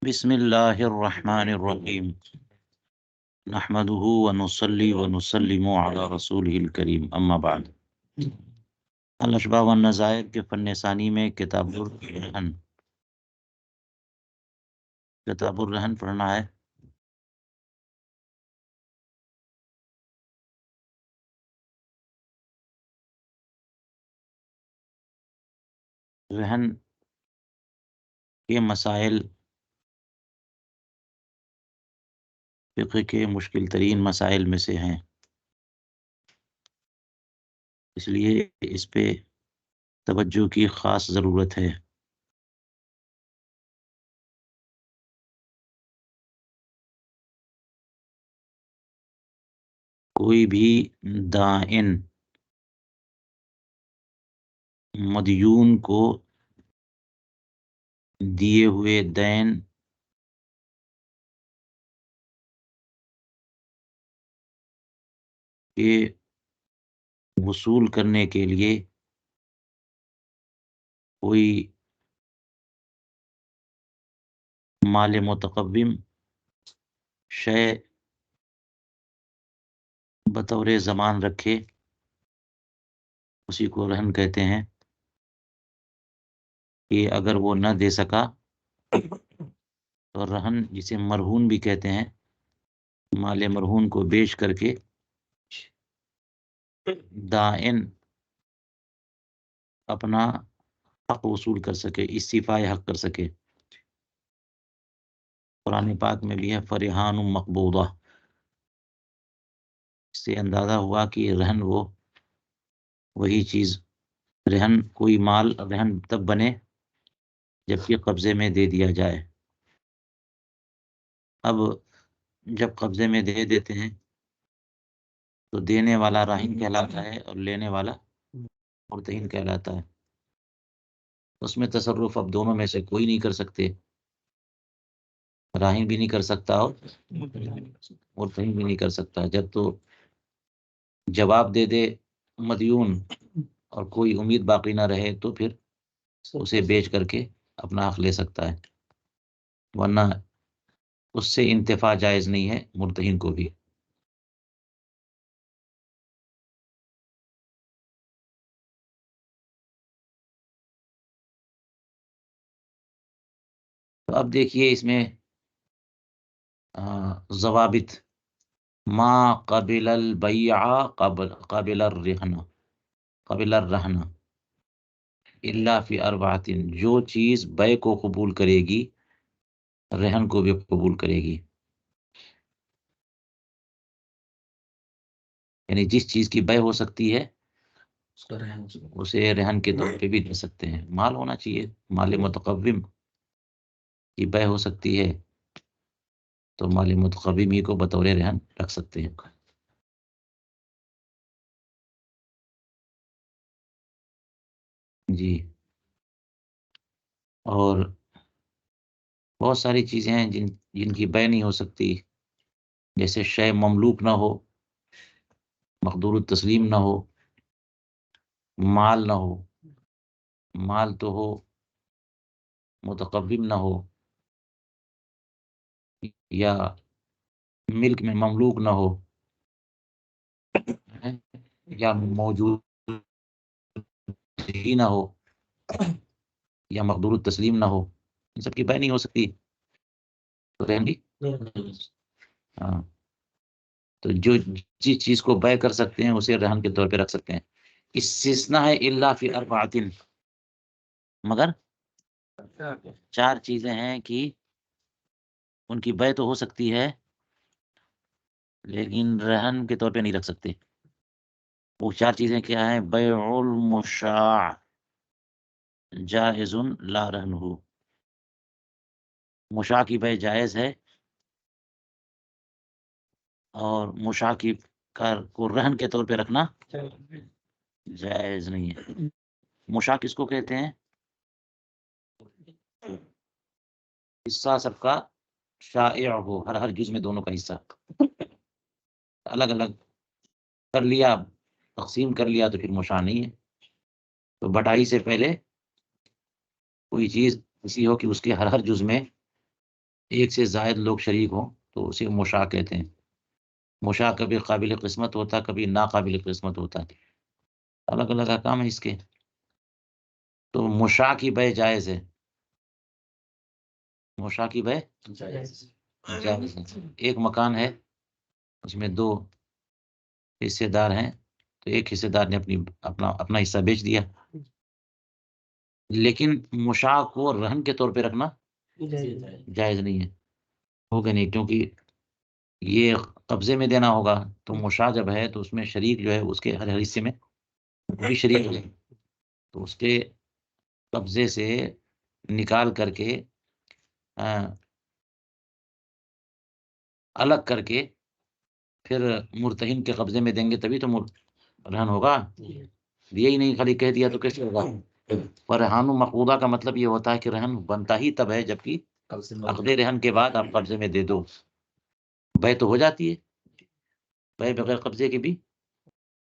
بسم اللہ الرحمن الرحیم نحمده ونصلی ونسلم علی رسولہ الکریم اما بعد الاشباح والنظائر کے فن ثانی میں کتاب الرہن پڑھنا ہے۔ رہن کے مسائل فقہ کے مشکل ترین مسائل میں سے ہیں، اس لیے اس پہ توجہ کی خاص ضرورت ہے۔ کوئی بھی دائن مدیون کو دیے ہوئے دین کے وصول کرنے کے لیے کوئی مال متقوم شے بطور زمان رکھے، اسی کو رہن کہتے ہیں۔ کہ اگر وہ نہ دے سکا تو رہن، جسے مرہون بھی کہتے ہیں، مال مرہون کو بیچ کر کے دائن اپنا حق وصول کر سکے، استیفائے حق کر سکے۔ قرآن پاک میں بھی ہے فرحان مقبوضہ۔ اس سے اندازہ ہوا کہ رہن وہی چیز، رہن کوئی مال رہن تب بنے جبکہ قبضے میں دے دیا جائے۔ اب جب قبضے میں دے دیتے ہیں تو دینے والا راہن کہلاتا ہے اور لینے والا مرتہن کہلاتا ہے۔ اس میں تصرف اب دونوں میں سے کوئی نہیں کر سکتے، راہن بھی نہیں کر سکتا اور مرتہن بھی نہیں کر سکتا۔ جب تو جواب دے دے مدیون اور کوئی امید باقی نہ رہے تو پھر اسے بیچ کر کے اپنا حق لے سکتا ہے، ورنہ اس سے انتفاع جائز نہیں ہے مرتہن کو بھی۔ تو اب دیکھیے اس میں ضوابط: ما قبل البیع قبل الرہن الا فی اربعۃ، جو چیز بیع کو قبول کرے گی رہن کو بھی قبول کرے گی۔ یعنی جس چیز کی بیع ہو سکتی ہے اسے رہن کے طور پہ بھی دے سکتے ہیں۔ مال ہونا چاہیے، مال متقوم کی بیع ہو سکتی ہے تو مال متقوم ہی کو بطور رہن رکھ سکتے ہیں۔ جی، اور بہت ساری چیزیں ہیں جن کی بیع نہیں ہو سکتی، جیسے شے مملوک نہ ہو، مقدور التسلیم نہ ہو، مال نہ ہو، مال تو ہو متقوم نہ ہو، یا ملک میں مملوک نہ ہو، یا موجود ہی نہ ہو، یا مقدور التسلیم نہ ہو، ان سب کی بیع نہیں ہو سکتی تو رہن گی۔ ہاں، تو جو جس چیز کو بیع کر سکتے ہیں اسے رہن کے طور پہ رکھ سکتے ہیں۔ استثناء ہے الا فی اربعۃ، مگر چار چیزیں ہیں کہ ان کی بیع تو ہو سکتی ہے لیکن رہن کے طور پہ نہیں رکھ سکتے۔ وہ چار چیزیں کیا ہیں؟ بیع المشاع جائز لا رہن ہو، مشاع کی بیع جائز ہے اور مشاع کی کو رہن کے طور پہ رکھنا جائز نہیں ہے۔ مشاع کس کو کہتے ہیں؟ حصہ سب کا شائع ہو، ہر جز میں دونوں کا حصہ الگ الگ کر لیا، تقسیم کر لیا تو پھر مشاع نہیں ہے۔ تو بٹائی سے پہلے کوئی چیز ایسی ہو کہ اس کے ہر جز میں ایک سے زائد لوگ شریک ہوں تو اسے مشاع کہتے ہیں. مشاع کبھی قابل قسمت ہوتا ہے، کبھی ناقابل قسمت ہوتا ہے، الگ الگ احکام ہے اس کے. تو مشاع کی بے جائز ہے، مشاع کی بے جائز ہے. ایک مکان ہے، اس میں دو حصے دار ہیں، تو ایک حصے دار نے اپنا حصہ بیچ دیا، لیکن مشاع کو رہن کے طور پہ رکھنا جائز نہیں ہے. ہوگا نہیں، کیونکہ یہ قبضے میں دینا ہوگا. تو مشاع جب ہے تو اس میں شریک جو ہے اس کے ہر حصے میں بھی شریک ہے، تو اس کے قبضے سے نکال کر کے الگ کر کے پھر مرتہن کے قبضے میں دیں گے، تبھی تو رہن ہوگا. دیا ہی نہیں، خالی کہہ دیا تو کیسے ہوگا؟ فرحان مقبوضہ کا مطلب یہ ہوتا ہے کہ رہن بنتا ہی تب ہے جبکہ عقد رہن کے بعد آپ قبضے میں دے دو. بے تو ہو جاتی ہے، بے بغیر قبضے کے بھی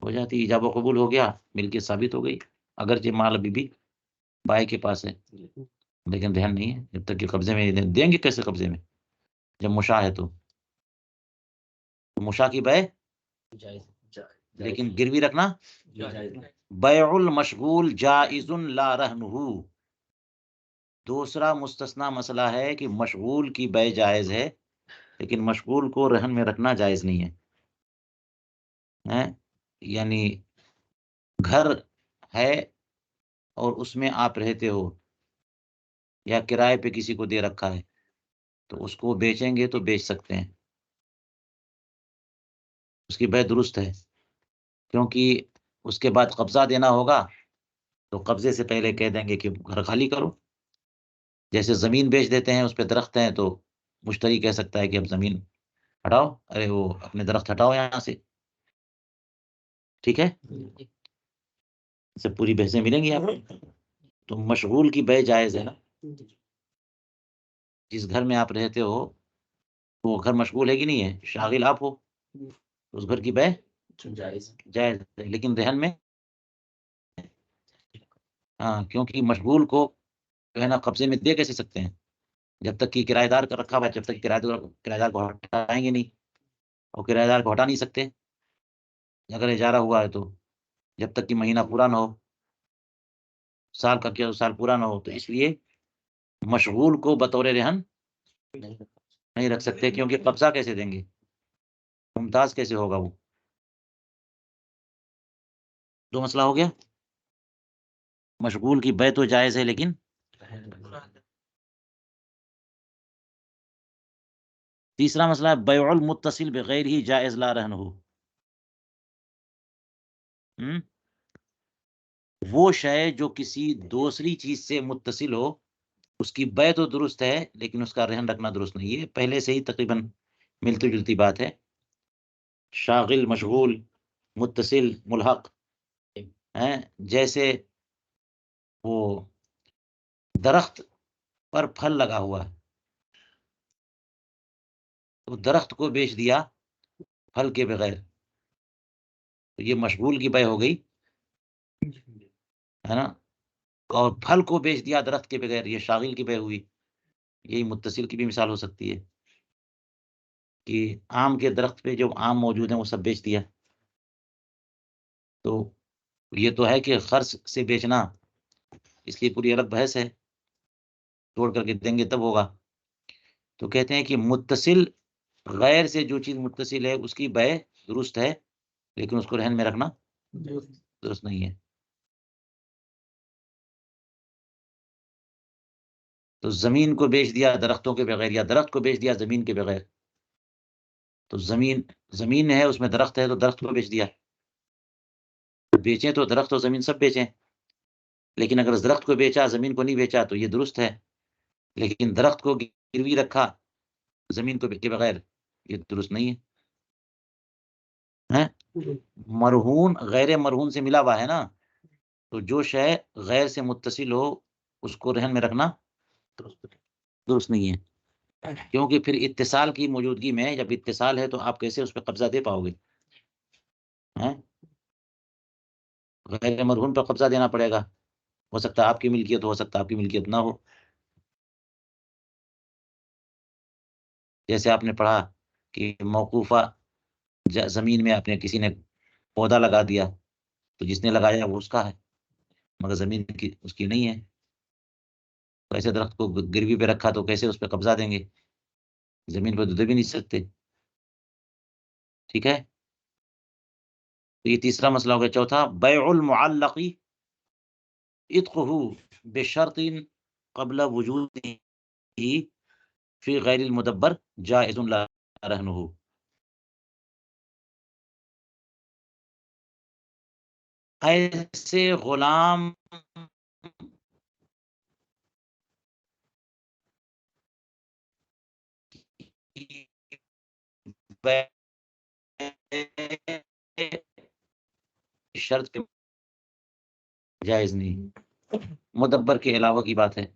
ہو جاتی ہے. ایجاب و قبول ہو گیا، ملکیت ثابت ہو گئی، اگرچہ مال ابھی بھی بائے کے پاس ہے لیکن رہن نہیں ہے جب تک کہ قبضے میں دیں گے. کیسے قبضے میں؟ جب مشاع ہے تو مشاع کی بے لیکن گروی رکھنا. بیع المشغول جائز لا رہنہ. دوسرا مستثنا مسئلہ ہے کہ مشغول کی بے جائز ہے لیکن مشغول کو رہن میں رکھنا جائز نہیں ہے. یعنی گھر ہے اور اس میں آپ رہتے ہو یا کرائے پہ کسی کو دے رکھا ہے، تو اس کو بیچیں گے تو بیچ سکتے ہیں، اس کی بے درست ہے. کیونکہ اس کے بعد قبضہ دینا ہوگا تو قبضے سے پہلے کہہ دیں گے کہ گھر خالی کرو. جیسے زمین بیچ دیتے ہیں، اس پہ درخت ہیں، تو مشتری کہہ سکتا ہے کہ اب زمین ہٹاؤ، ارے وہ اپنے درخت ہٹاؤ یہاں سے. ٹھیک ہے، سے پوری بحثیں ملیں گی آپ کو. تو مشغول کی بے جائز ہے نا. جس گھر میں آپ رہتے ہو وہ گھر مشغول ہے کہ نہیں ہے؟ شاغل آپ ہو، اس گھر کی بے جائز ہے، لیکن رہن میں کیونکہ مشغول کو جو ہے نا قبضے میں دے کیسے سکتے ہیں جب تک کہ کرایہ دار کا رکھا ہوا ہے. جب تک کرایہ دار کو ہٹائیں گے نہیں، اور کرایہ دار کو ہٹا نہیں سکتے اگر اجارہ ہوا ہے تو، جب تک کہ مہینہ پورا نہ ہو، سال کا کیا سال پورا نہ ہو. تو اس لیے مشغول کو بطور رہن نہیں رکھ سکتے، کیونکہ قبضہ کیسے دیں گے، ممتاز کیسے ہوگا وہ. دو مسئلہ ہو گیا. مشغول کی بے تو جائز ہے لیکن تیسرا مسئلہ ہے بیع المتصل بغیر ہی جائز لا رہن ہو. وہ شے جو کسی دوسری چیز سے متصل ہو، اس کی بے تو درست ہے لیکن اس کا رہن رکھنا درست نہیں ہے. پہلے سے ہی تقریباً ملتی جلتی بات ہے. شاغل، مشغول، متصل، ملحق ہیں. جیسے وہ درخت پر پھل لگا ہوا ہے تو درخت کو بیچ دیا پھل کے بغیر، تو یہ مشغول کی بے ہو گئی ہے نا. اور پھل کو بیچ دیا درخت کے بغیر، یہ شاغل کی بے ہوئی. یہی متصل کی بھی مثال ہو سکتی ہے کہ آم کے درخت پہ جو آم موجود ہیں وہ سب بیچ دیا. تو یہ تو ہے کہ قرض سے بیچنا، اس لیے پوری الگ بحث ہے، توڑ کر کے دیں گے تب ہوگا. تو کہتے ہیں کہ متصل غیر سے جو چیز متصل ہے اس کی بے درست ہے لیکن اس کو رہن میں رکھنا درست نہیں ہے. تو زمین کو بیچ دیا درختوں کے بغیر، یا درخت کو بیچ دیا زمین کے بغیر. تو زمین ہے، اس میں درخت ہے، تو درخت کو بیچ دیا. بیچیں تو درخت اور زمین سب بیچیں، لیکن اگر درخت کو بیچا زمین کو نہیں بیچا تو یہ درست ہے. لیکن درخت کو گروی رکھا زمین کو کے بغیر، یہ درست نہیں ہے. مرہون غیر مرہون سے ملا ہوا ہے نا، تو جو شے غیر سے متصل ہو اس کو رہن میں رکھنا درست نہیں ہے. کیونکہ پھر اتصال کی موجودگی میں، جب اتصال ہے تو آپ کیسے اس پہ قبضہ دے پاؤ گے؟ غیر مرہون پہ قبضہ دینا پڑے گا. ہو سکتا ہے آپ کی ملکیت، ہو سکتا ہے آپ کی ملکیت نہ ہو. جیسے آپ نے پڑھا کہ موقوفہ زمین میں آپ نے کسی نے پودا لگا دیا تو جس نے لگایا وہ اس کا ہے، مگر زمین کی اس کی نہیں ہے. تو ایسے درخت کو گروی پہ رکھا تو کیسے اس پہ قبضہ دیں گے؟ زمین پہ تو دے بھی نہیں سکتے. ٹھیک ہے، تو یہ تیسرا مسئلہ ہو گیا. چوتھا، بیع المعلق اتقه بشرط قبل وجوده فی غیر المدبر جائز لا رہنہ. ایسے غلام شرط پہ جائز نہیں، مدبر کے علاوہ کی بات ہے.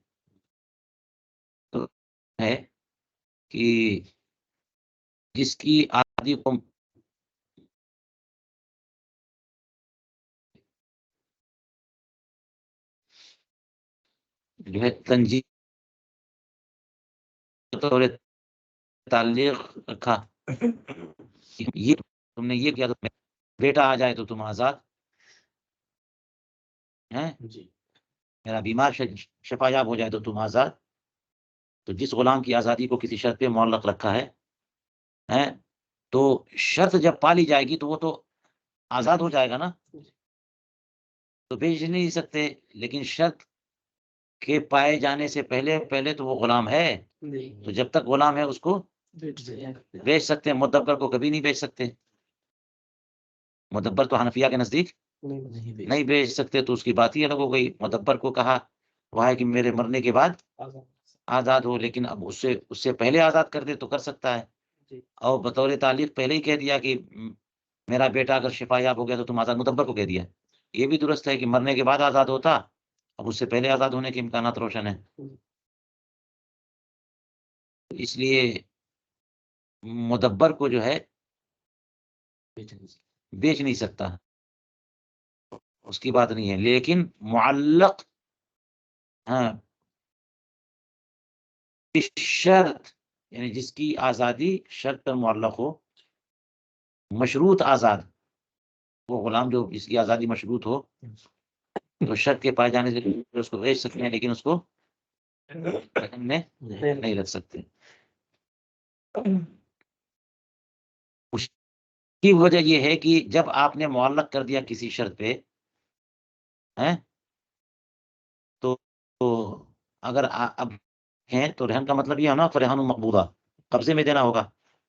تو ہے کہ جس کی آدھی کو جو ہے تنجیم طور تعلیق رکھا، یہ تم نے یہ کیا تو بیٹا آ جائے تو تم آزاد ہیں، میرا بیمار شفا یاب ہو جائے تو تم آزاد. تو جس غلام کی آزادی کو کسی شرط پہ معلق رکھا ہے تو شرط جب پالی جائے گی تو وہ تو آزاد ہو جائے گا نا، تو بیچ نہیں سکتے. لیکن شرط کے پائے جانے سے پہلے تو وہ غلام ہے، تو جب تک غلام ہے اس کو بیچ سکتے ہیں. مدبر کو کبھی نہیں بیچ سکتے. مدبر تو حنفیہ کے نزدیک نہیں بیچ سکتے، تو اس کی بات ہی الگ ہو گئی. مدبر کو کہا وہ ہے کہ میرے مرنے کے بعد آزاد ہو، لیکن اب اس سے پہلے آزاد کر دے تو کر سکتا ہے. اور بطور تعلیق پہلے ہی کہہ دیا کہ میرا بیٹا اگر شفا یاب ہو گیا تو تم آزاد. مدبر کو کہہ دیا. یہ بھی درست ہے کہ مرنے کے بعد آزاد ہوتا، اب اس سے پہلے آزاد ہونے کے امکانات روشن ہیں. اس لیے مدبر کو جو ہے بیچ نہیں سکتا، اس کی بات نہیں ہے. لیکن معلق شرط یعنی جس کی آزادی شرط پر معلق ہو، مشروط آزاد، وہ غلام جو جس کی آزادی مشروط ہو تو شرط کے پائے جانے سے اس کو بیچ سکتے ہیں، لیکن اس کو رہن میں نہیں رکھ سکتے. اس کی وجہ یہ ہے کہ جب آپ نے معلق کر دیا کسی شرط پہ تو اگر اب ہیں تو رہن کا مطلب یہ ہے نا فرحان مقبوضہ، قبضے میں دینا ہوگا.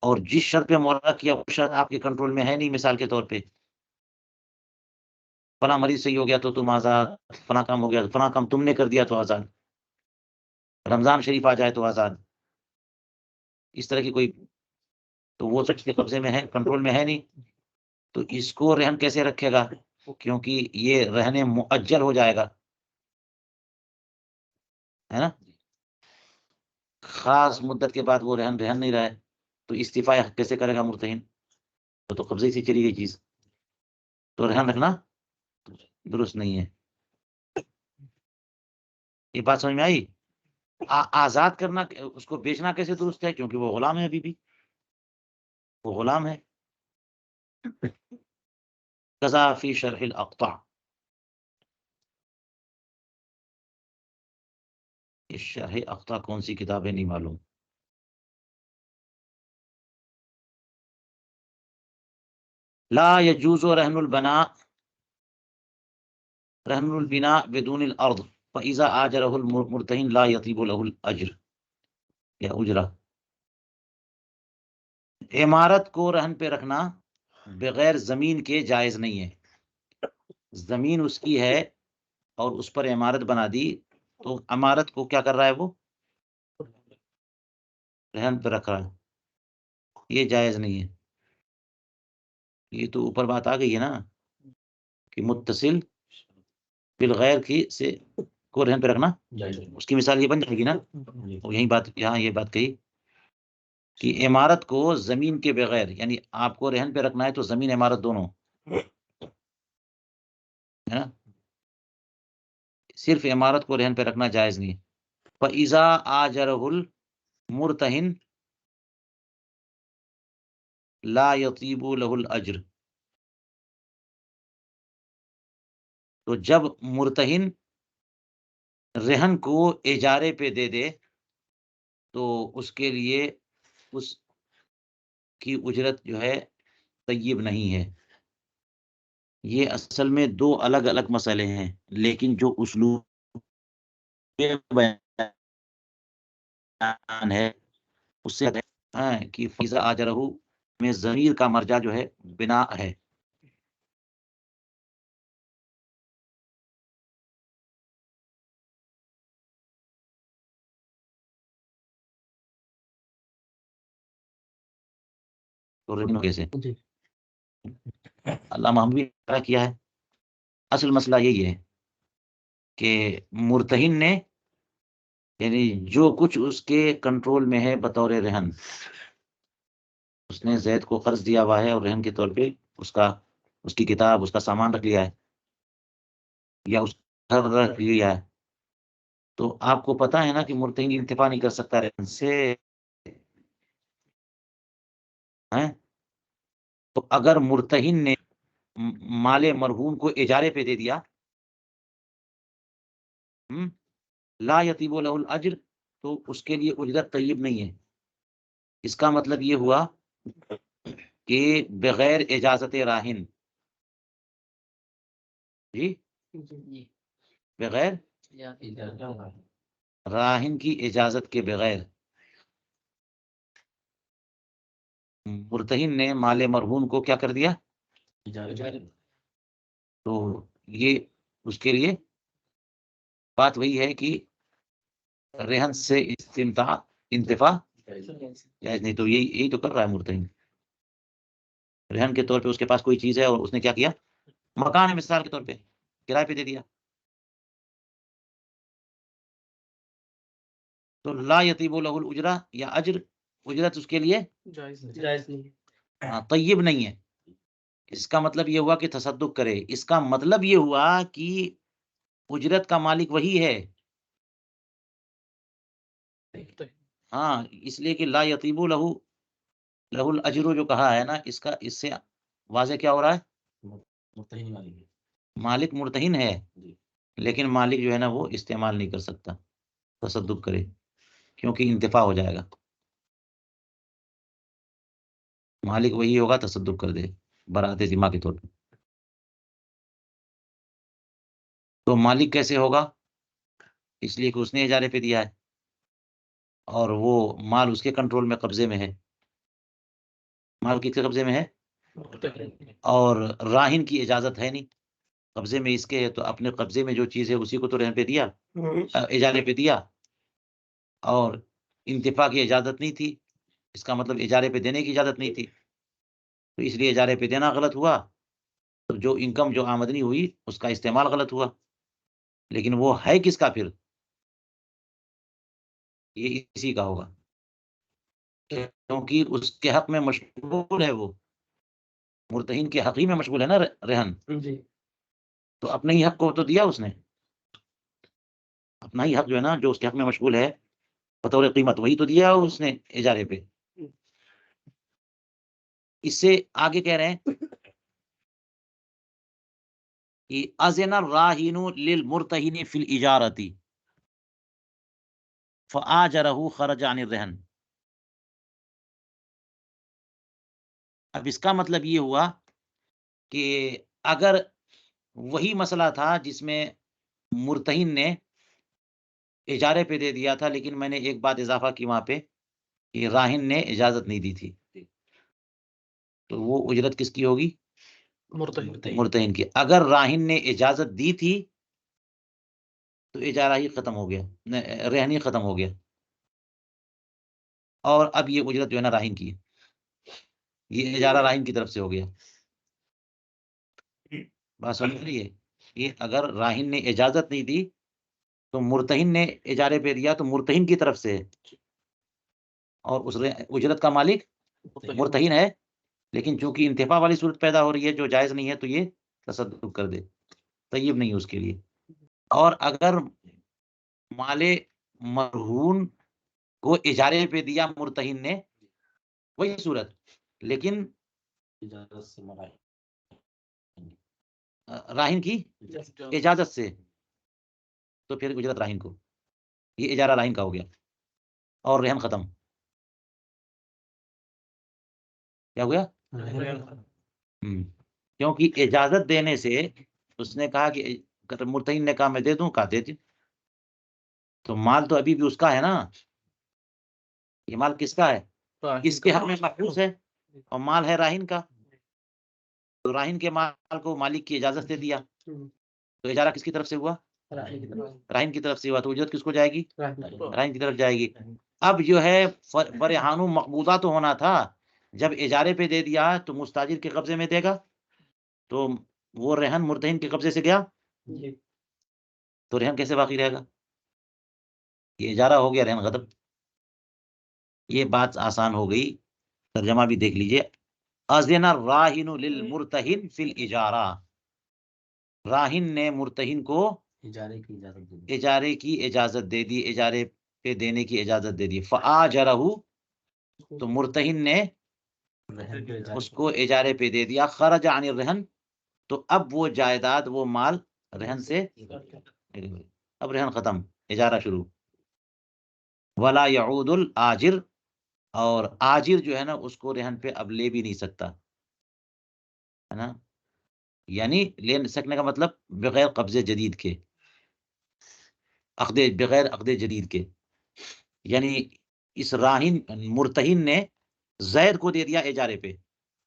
اور جس شرط پہ معلق کیا وہ شرط آپ کے کنٹرول میں ہے نہیں. مثال کے طور پہ فلاں مریض صحیح ہو گیا تو تم آزاد، فلاں کام ہو گیا، فلاں کام تم نے کر دیا تو آزاد، رمضان شریف آ جائے تو آزاد. اس طرح کی کوئی، تو وہ شخص کے قبضے میں ہے، کنٹرول میں ہے نہیں. تو اس کو رہن کیسے رکھے گا؟ کیونکہ یہ رہنے مؤجل ہو جائے گا، ہے نا. خاص مدت کے بعد وہ رہن نہیں رہا ہے تو استعفا کیسے کرے گا مرتہن؟ تو قبضے سے چلی گئی چیز، تو رہن رکھنا درست نہیں ہے. یہ بات سمجھ میں آئی؟ آزاد کرنا، اس کو بیچنا کیسے درست ہے؟ کیونکہ وہ غلام ہے، ابھی بھی وہ غلام ہے. قضا فی شرح الاقطاع، یہ شرح اقطاع کون سی کتاب ہے نہیں معلوم. لا يجوز رهن البناء بدون الارض فاذا اجره المرتهن لا يطيب له الاجر یا اجرا. عمارت کو رہن پہ رکھنا بغیر زمین کے جائز نہیں ہے. زمین اس کی ہے اور اس پر عمارت بنا دی تو عمارت کو کیا کر رہا ہے؟ وہ رہن پہ رکھ رہا ہے، یہ جائز نہیں ہے. یہ تو اوپر بات آ گئی ہے نا کہ متصل بالغیر کی سے کو رہن پہ رکھنا، اس کی مثال یہ بن جائے گی نا. اور یہی بات یہاں یہ بات کہی کہ عمارت کو زمین کے بغیر، یعنی آپ کو رہن پہ رکھنا ہے تو زمین عمارت دونوں ہے نا، صرف عمارت کو رہن پہ رکھنا جائز نہیں. فَإِذَا آجَرَهُ الْمُرْتَهِنُ لا یطیب له الاجر. تو جب مرتہن رہن کو اجارے پہ دے دے تو اس کے لیے اس کی اجرت جو ہے طیب نہیں ہے. یہ اصل میں دو الگ الگ مسئلے ہیں، لیکن جو اسلوب بیان ہے اس سے کہ فیضا آجرہ میں ضمیر کا مرجع جو ہے بنا ہے. تو کیسے علامہ محمود نے کیا ہے، اصل مسئلہ یہی ہے کہ مرتہن نے یعنی جو کچھ اس کے کنٹرول میں ہے بطور رہن، اس نے زید کو قرض دیا ہوا ہے اور رہن کے طور پہ اس کی کتاب، اس کا سامان رکھ لیا ہے یا اس کا گھر رکھ لیا ہے. تو آپ کو پتا ہے نا کہ مرتہن انتفاع نہیں کر سکتا رہن سے. تو اگر مرتہن نے مال مرہون کو اجارے پہ دے دیا، لا یطیب له الاجر، تو اس کے لیے اجرت طیب نہیں ہے. اس کا مطلب یہ ہوا کہ بغیر اجازت راہن، جی بغیر راہن کی اجازت کے بغیر مرتہن نے مال مرہون کو کیا کر دیا، تو یہ اس کے لیے بات وہی ہے کہ رہن سے انتفاع جائز نہیں. تو یہی تو کر رہا ہے مرتہن. رہن کے طور پہ اس کے پاس کوئی چیز ہے اور اس نے کیا کیا، مکان ہے مثال کے طور پہ، کرائے پہ دے دیا. تو لا یطیب له الاجرہ یا اجر، اجرت اس کے لیے جائز نہیں ہے. طیب نہیں ہے. اس کا مطلب یہ ہوا کہ تصدق کرے. اس کا مطلب یہ ہوا کہ اجرت کا مالک وہی ہے. ہاں، اس لیے کہ لا یطیب له الاجر جو کہا ہے نا، اس سے واضح کیا ہو رہا ہے، مالک مرتہن ہے لیکن مالک جو ہے نا وہ استعمال نہیں کر سکتا، تصدق کرے، کیونکہ انتفاع ہو جائے گا. مالک وہی ہوگا، تصدق کر دے برات ذمہ کے طور پہ. تو مالک کیسے ہوگا، اس لیے کہ اس نے اجارے پہ دیا ہے اور وہ مال اس کے کنٹرول میں، قبضے میں ہے. مال کس کے قبضے میں ہے، اور راہن کی اجازت ہے نہیں، قبضے میں اس کے ہے. تو اپنے قبضے میں جو چیز ہے اسی کو تو رہن پہ دیا، اجارے پہ دیا، اور انتفاع کی اجازت نہیں تھی. اس کا مطلب اجارے پہ دینے کی اجازت نہیں تھی، تو اس لیے اجارے پہ دینا غلط ہوا. تو جو انکم، جو آمدنی ہوئی، اس کا استعمال غلط ہوا. لیکن وہ ہے کس کا پھر، یہ اسی کا ہوگا، کیونکہ اس کے حق میں مشغول ہے. وہ مرتہن کے حق ہی میں مشغول ہے نا رہن، تو اپنے ہی حق کو تو دیا اس نے. اپنا ہی حق جو ہے نا، جو اس کے حق میں مشغول ہے بطور قیمت، وہی تو دیا اس نے اجارے پہ. اس سے آگے کہہ رہے ہیں کہ اذن الراہن للمرتہن فی الاجارۃ فآجرہ خرج عن الرہن. اب اس کا مطلب یہ ہوا کہ اگر وہی مسئلہ تھا جس میں مرتہن نے اجارے پہ دے دیا تھا، لیکن میں نے ایک بات اضافہ کی وہاں پہ کہ راہن نے اجازت نہیں دی تھی، تو وہ اجرت کس کی ہوگی، مرتہن کی. اگر راہن نے اجازت دی تھی تو اجارہ ہی ختم ہو گیا، رہن ہی ختم ہو گیا، اور اب یہ اجرت جو ہے نا راہن کی ہے. یہ اجارہ راہن کی طرف سے ہو گیا. بات سمجھ رہی ہے، یہ اگر راہن نے اجازت نہیں دی تو مرتہن نے اجارے پہ دیا تو مرتہن کی طرف سے ہے، اور اس اجرت کا مالک مرتہن ہے. لیکن چونکہ انتفاع والی صورت پیدا ہو رہی ہے جو جائز نہیں ہے، تو یہ تصدق کر دے، طیب نہیں اس کے لیے. اور اگر مال مرہون کو اجارے پہ دیا مرتہن نے، وہی صورت لیکن اجازت سے مراد راہن کی اجازت سے، تو پھر اجرت راہن کو، یہ اجارہ راہن کا ہو گیا اور رہن ختم. کیا ہو گیا؟ کیونکہ اجازت دینے سے اس نے کہا کہ مرتہن نے کہا میں دے دوں، کہا دے دوں، تو مال تو ابھی بھی اس کا ہے نا. یہ مال کس کا ہے؟ اس کے حق میں محفوظ ہے، اور مال ہے راہن کا. تو راہن کے مال کو مالک کی اجازت سے دیا، تو اجارہ کس کی طرف سے ہوا؟ راہن کی طرف سے ہوا. تو اجرت کس کو جائے گی؟ راہن کی طرف جائے گی. اب جو ہے فرحانو مقبوضہ تو ہونا تھا، جب اجارے پہ دے دیا تو مستاجر کے قبضے میں دے گا، تو وہ رہن مرتہن کے قبضے سے گیا، تو رہن کیسے باقی رہے گا؟ یہ اجارہ ہو گیا رہن غضب. یہ بات آسان ہو گئی، ترجمہ بھی دیکھ لیجئے. اذن الراہن للمرتہن فی الاجارہ، راہن نے مرتہن کو اجارے کی اجازت دے دی، اجارے پہ دینے کی اجازت دے دی. فآجرہ، تو مرتہن نے اس کو اجارے پہ دے دیا. خرج عن الرہن، تو اب وہ جائیداد، وہ مال رہن سے، اب رہن ختم، اجارہ شروع. ولا یعود الآجر، اور آجر جو ہے نا اس کو رہن پہ اب لے بھی نہیں سکتا ہے نا. یعنی لے سکنے کا مطلب بغیر قبضے جدید کے، بغیر عقد جدید کے. یعنی اس راہن مرتہن نے زید کو دے دیا اجارے پہ،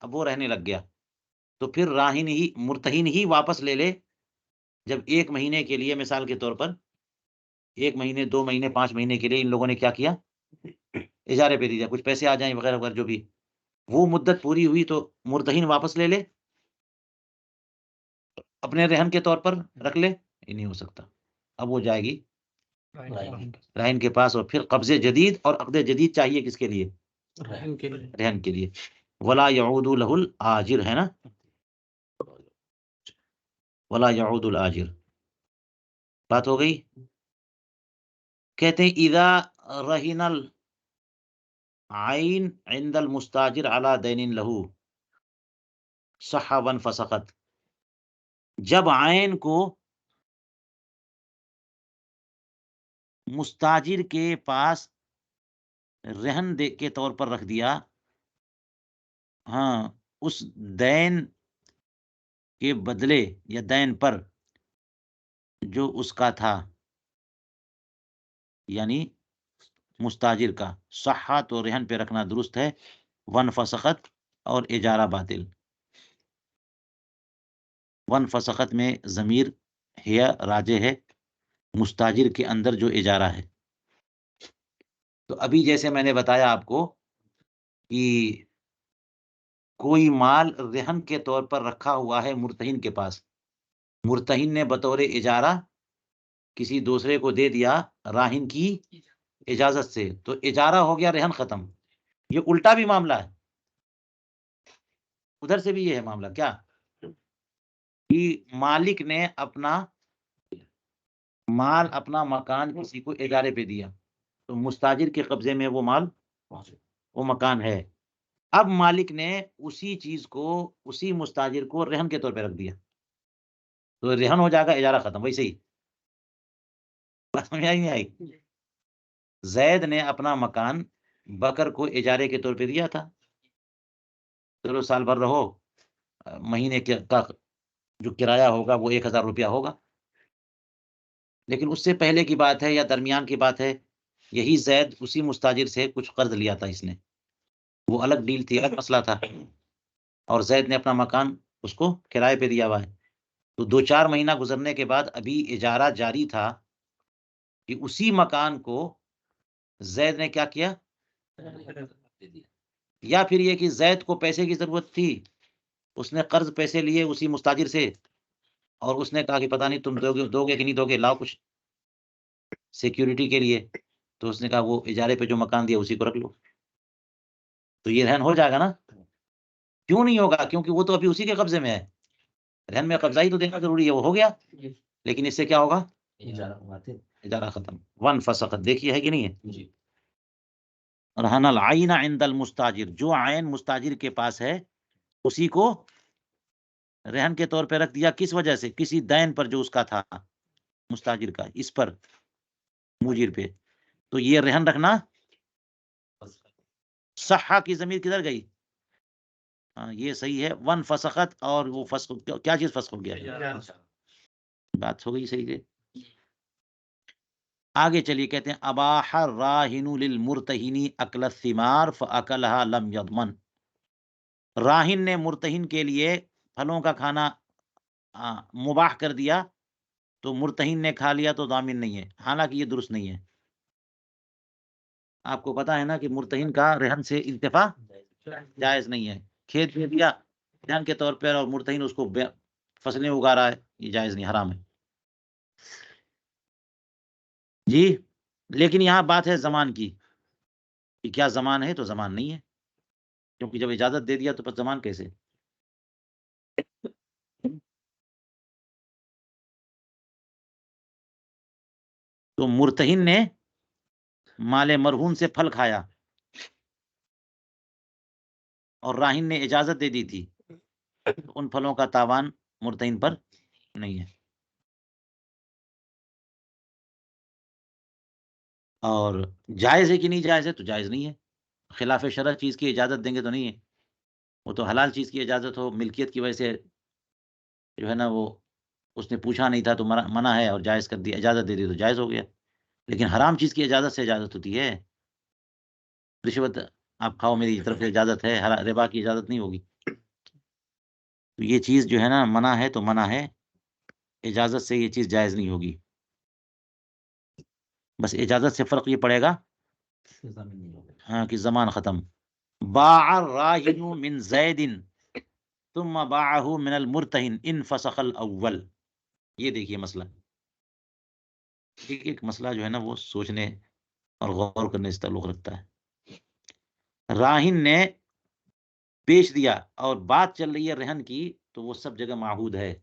اب وہ رہنے لگ گیا، تو پھر راہن ہی مرتہن ہی واپس لے لے. جب 1 مہینے کے لیے، مثال کے طور پر 1 مہینے 2 مہینے 5 مہینے کے لیے ان لوگوں نے کیا کیا؟ اجارے پہ دیا، کچھ پیسے آ جائیں وغیرہ وغیرہ جو بھی، وہ مدت پوری ہوئی تو مرتہن واپس لے لے، اپنے رہن کے طور پر رکھ لے. یہ نہیں ہو سکتا. اب وہ جائے گی راہن کے پاس، اور پھر قبضے جدید اور عقد جدید چاہیے کس کے لیے؟ رہن کے لیے. ولا یعود لہ الآجر، ہے نا، ولا یعود الآجر. بات ہو گئی. کہتے ہیں اذا رہن العین عند المستاجر علی دین لہ صح وانفسخت، جب عین کو مستاجر کے پاس رہن کے طور پر رکھ دیا، ہاں، اس دین کے بدلے یا دین پر جو اس کا تھا، یعنی مستاجر کا. صحہ تو رہن پہ رکھنا درست ہے، وانفسخت اور اجارہ باطل. وانفسخت میں ضمیر ہے راجع ہے مستاجر کے اندر جو اجارہ ہے. تو ابھی جیسے میں نے بتایا آپ کو کہ کوئی مال رہن کے طور پر رکھا ہوا ہے مرتہن کے پاس، مرتہن نے بطور اجارہ کسی دوسرے کو دے دیا راہن کی اجازت سے، تو اجارہ ہو گیا، رہن ختم. یہ الٹا بھی معاملہ ہے، ادھر سے بھی یہ ہے معاملہ کیا کہ مالک نے اپنا مال، اپنا مکان کسی کو اجارے پہ دیا، تو مستاجر کے قبضے میں وہ مال، وہ مکان ہے. اب مالک نے اسی چیز کو، اسی مستاجر کو رہن کے طور پہ رکھ دیا، تو رہن ہو جائے گا، اجارہ ختم. ویسے ہی بات سمجھ آئی نہیں آئی؟ زید نے اپنا مکان بکر کو اجارے کے طور پہ دیا تھا، چلو سال بھر رہو، مہینے کا جو کرایہ ہوگا وہ 1000 روپیہ ہوگا. لیکن اس سے پہلے کی بات ہے یا درمیان کی بات ہے، یہی زید اسی مستاجر سے کچھ قرض لیا تھا اس نے، وہ الگ ڈیل تھی، الگ مسئلہ تھا، اور زید نے اپنا مکان اس کو کرائے پہ دیا ہوا ہے. تو 2-4 مہینہ گزرنے کے بعد ابھی اجارہ جاری تھا کہ اسی مکان کو زید نے کیا کیا، یا پھر یہ کہ زید کو پیسے کی ضرورت تھی، اس نے قرض پیسے لیے اسی مستاجر سے، اور اس نے کہا کہ پتہ نہیں تم دو گے کہ نہیں دو گے، لاؤ کچھ سیکیورٹی کے لیے. تو اس نے کہا وہ اجارے پہ جو مکان دیا اسی کو رکھ لو. تو یہ رہن ہو جائے گا نا؟ کیوں نہیں ہوگا؟ کیونکہ وہ تو ابھی اسی کے قبضے میں ہے. رہن میں قبضہ ہی تو دینا ضروری ہے، وہ ہو گیا، لیکن اس سے کیا ہوگا؟ اجارہ ختم. وانفسخت، دیکھیے ہے کہ نہیں ہے؟ رہن العین عند المستاجر، جو عین مستاجر کے پاس ہے اسی کو رہن کے طور پہ رکھ دیا. کس وجہ سے؟ کسی دین پر جو اس کا تھا مستاجر کا، اس پر مجیر پہ. تو یہ رہن رکھنا صحہ کی ضمیر کدھر گئی؟ ہاں یہ صحیح ہے. ون فسخت، اور وہ فسخ کیا چیز فسخ ہو گیا؟ بات ہو گئی صحیح ہے. آگے چلیے کہتے ہیں اباح الراہن للمرتہن اکل الثمار فاکلها لم یضمن. راہن نے مرتہن کے لیے پھلوں کا کھانا مباح کر دیا تو مرتہن نے کھا لیا تو ضامن نہیں ہے. حالانکہ یہ درست نہیں ہے. آپ کو پتا ہے نا کہ مرتہن کا رہن سے انتفاع جائز نہیں ہے. کھیت دے دیا رہن کے طور پر اور مرتہن اس کو فصلیں اگا رہا ہے، یہ جائز نہیں، حرام ہے جی. لیکن یہاں بات ہے زمان کی کہ کیا زمان ہے؟ تو زمان نہیں ہے، کیونکہ جب اجازت دے دیا تو پس زمان کیسے؟ تو مرتہن نے مال مرہون سے پھل کھایا اور راہن نے اجازت دے دی تھی، تو ان پھلوں کا تاوان مرتہن پر نہیں ہے. اور جائز ہے کہ نہیں جائز ہے؟ تو جائز نہیں ہے. خلاف شرع چیز کی اجازت دیں گے تو نہیں ہے. وہ تو حلال چیز کی اجازت ہو، ملکیت کی وجہ سے جو ہے نا وہ اس نے پوچھا نہیں تھا تو منع ہے، اور جائز کر دیا، اجازت دے دی تو جائز ہو گیا. لیکن حرام چیز کی اجازت سے اجازت ہوتی ہے. رشوت آپ کھاؤ، میری طرف سے اجازت ہے، ربا کی اجازت نہیں ہوگی. تو یہ چیز جو ہے نا منع ہے تو منع ہے، اجازت سے یہ چیز جائز نہیں ہوگی. بس اجازت سے فرق یہ پڑے گا ہاں کہ زمان ختم. باع الراہن من زید ثم باعه من المرتہن ان فسخ الاول. یہ دیکھیے مسئلہ، ایک مسئلہ جو ہے نا وہ سوچنے اور غور کرنے سے تعلق رکھتا ہے. راہن نے بیچ دیا اور بات چل رہی ہے رہن کی، تو وہ سب جگہ معہود ہے.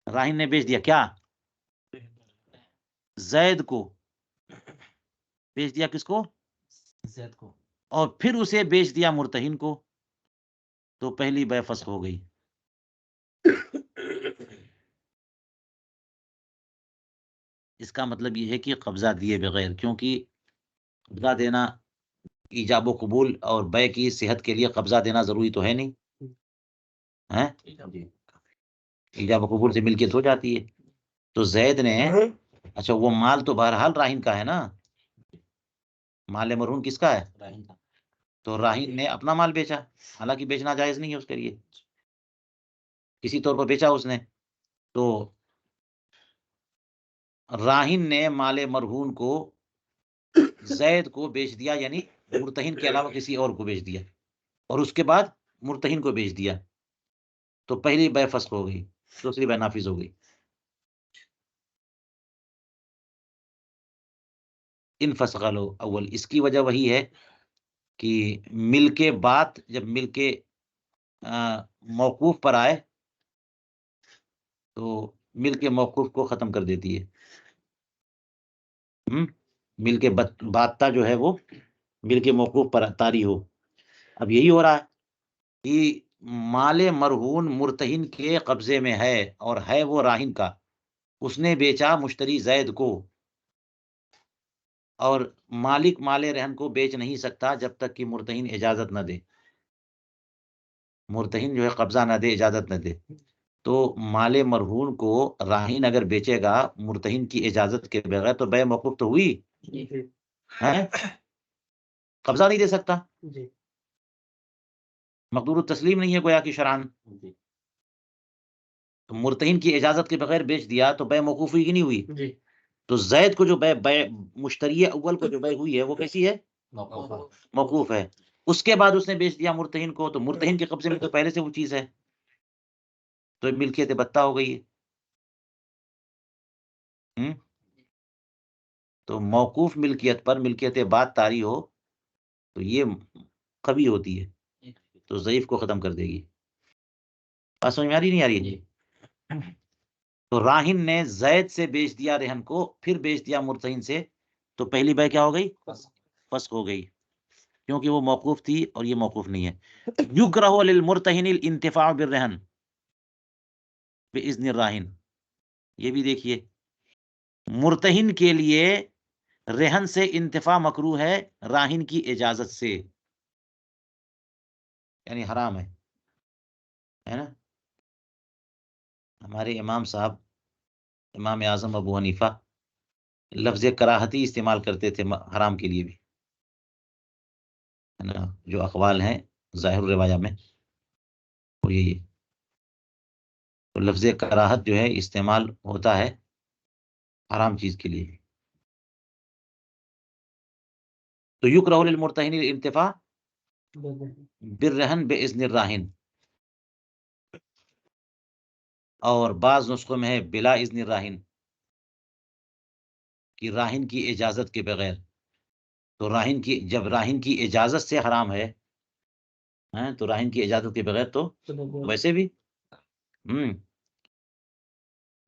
راہن نے بیچ دیا کیا؟ زید کو. بیچ دیا کس کو؟ زید کو. اور پھر اسے بیچ دیا مرتہن کو، تو پہلی بے فسخ ہو گئی. اس کا مطلب یہ ہے کہ قبضہ دیے بغیر، کیونکہ قبضہ دینا ایجاب و قبول اور بے کی صحت کے لیے قبضہ دینا ضروری تو ہے نہیں ہے؟ ایجاب و قبول سے ملکیت ہو جاتی ہے. تو زید نے اچھا وہ مال تو بہرحال راہن کا ہے نا، مال مرہون کس کا ہے؟ تو راہن نے اپنا مال بیچا، حالانکہ بیچنا جائز نہیں ہے اس کے لیے، کسی طور پر بیچا اس نے. تو راہن نے مال مرہون کو زید کو بیچ دیا، یعنی مرتہن کے علاوہ کسی اور کو بیچ دیا، اور اس کے بعد مرتہن کو بیچ دیا، تو پہلی بے فسخ ہو گئی، دوسری بے نافذ ہو گئی. ان فسخ الاول، اس کی وجہ وہی ہے کہ مل کے بات جب مل کے موقوف پر آئے تو مل کے موقوف کو ختم کر دیتی ہے. مل کے باتتا جو ہے وہ مل کے موقوف پر طاری ہو. اب یہی ہو رہا ہے کہ مال مرہون مرتہن کے قبضے میں ہے اور ہے وہ راہن کا، اس نے بیچا مشتری زید کو، اور مالک مال رہن کو بیچ نہیں سکتا جب تک کہ مرتہن اجازت نہ دے. مرتہن جو ہے قبضہ نہ دے، اجازت نہ دے. تو مال مرہون کو راہن اگر بیچے گا مرتہن کی اجازت کے بغیر تو بے موقوف تو ہوئی ہے، قبضہ نہیں دے سکتا، مقدور التسلیم نہیں ہے گویا کی شرعاً. تو مرتہن کی اجازت کے بغیر بیچ دیا تو بے موقوف ہوئی کہ نہیں ہوئی؟ تو زید کو جو بے مشتری اول کو جو بے ہوئی ہے وہ کیسی ہے؟ موقوف ہے. اس کے بعد اس نے بیچ دیا مرتہن کو، تو مرتہن کے قبضے میں تو پہلے سے وہ چیز ہے، تو ملکیت بتہ ہو گئی ہے. تو موقوف ملکیت پر ملکیت بعد طاری ہو تو یہ قوی ہوتی ہے، تو ضعیف کو ختم کر دے گی. بات سمجھ میں آ رہی نہیں آ رہی ہے؟ تو راہن نے زید سے بیچ دیا رہن کو، پھر بیچ دیا مرتہن سے، تو پہلی بے کیا ہو گئی؟ فسخ ہو گئی، کیونکہ وہ موقوف تھی اور یہ موقوف نہیں ہے۔ یکرہ للمرتہن الانتفاع بالرہن باذن الراہن، یہ بھی دیکھیے، مرتہن کے لیے رہن سے انتفاع مکروہ ہے راہن کی اجازت سے، یعنی حرام ہے نا۔ ہمارے امام صاحب امام اعظم ابو حنیفہ لفظ کراہتی استعمال کرتے تھے حرام کے لیے بھی، ہے نا، جو اقوال ہیں ظاہر الروایہ میں وہ یہی ہے۔ تو لفظ کراہت جو ہے استعمال ہوتا ہے حرام چیز کے لیے۔ تو یکرہ للمرتہن الانتفاع بالرہن باذن الراہن، اور بعض نسخوں میں ہے بلا اذن الراہن، کہ راہن کی اجازت کے بغیر۔ تو راہن کی، جب راہن کی اجازت سے حرام ہے تو راہن کی اجازت کے بغیر تو ویسے بھی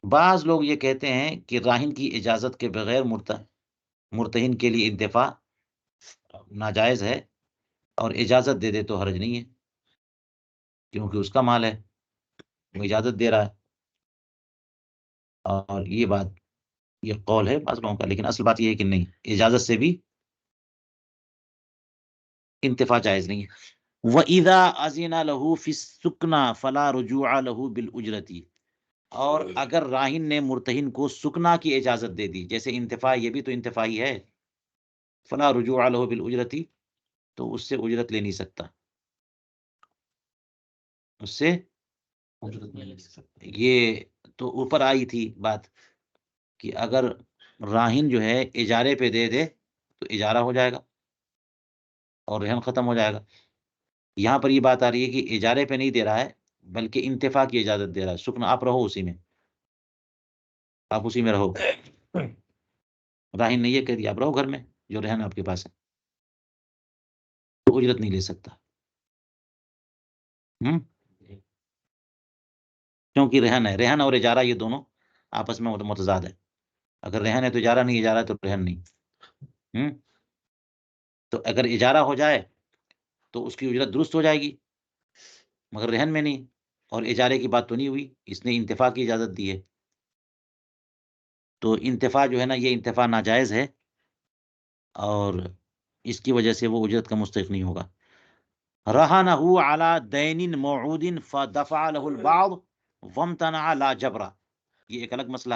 بعض لوگ یہ کہتے ہیں کہ راہن کی اجازت کے بغیر مرتہن کے لیے انتفاع ناجائز ہے، اور اجازت دے دے تو حرج نہیں ہے، کیونکہ اس کا مال ہے، وہ اجازت دے رہا ہے۔ اور یہ بات، یہ قول ہے بعض لوگوں کا، لیکن اصل بات یہ ہے کہ نہیں، اجازت سے بھی انتفاع جائز نہیں ہے۔ وَإِذَا أَذِنَ لَهُ فِي السُّكْنَى فَلَا رُجُوعَ لَهُ بِالْأُجْرَةِ، اور اگر راہن نے مرتہن کو سکنا کی اجازت دے دی، جیسے انتفاع، یہ بھی تو انتفاعی ہے، فَلَا رُجُوعَ لَهُ بِالْأُجْرَةِ، تو اس سے اجرت لے نہیں سکتا، اس سے یہ تو اوپر آئی تھی بات کہ اگر راہن جو ہے اجارے پہ دے دے تو اجارہ ہو جائے گا اور رہن ختم ہو جائے گا۔ یہاں پر یہ بات آ رہی ہے کہ اجارے پہ نہیں دے رہا ہے بلکہ انتفاع کی اجازت دے رہا ہے، سکن آپ رہو اسی میں، آپ اسی میں رہو، راہن نے یہ کہہ دیا آپ رہو گھر میں جو رہن آپ کے پاس ہے، تو اجرت نہیں لے سکتا، کیونکہ رہن ہے، رہن اور اجارہ یہ دونوں آپس میں متضاد ہے، اگر رہن ہے تو اجارہ نہیں، اجارہ ہے تو رہن نہیں۔ تو اگر اجارہ ہو جائے تو اس کی اجرت درست ہو جائے گی، مگر رہن میں نہیں، اور اجارے کی بات تو نہیں ہوئی، اس نے انتفاع کی اجازت دی ہے، تو انتفاع جو ہے نا، یہ انتفاع ناجائز ہے، اور اس کی وجہ سے وہ اجرت کا مستحق نہیں ہوگا۔ رہنہ علی دین موعود فدفع له البعض وامتنع لا جبرا، یہ ایک الگ مسئلہ۔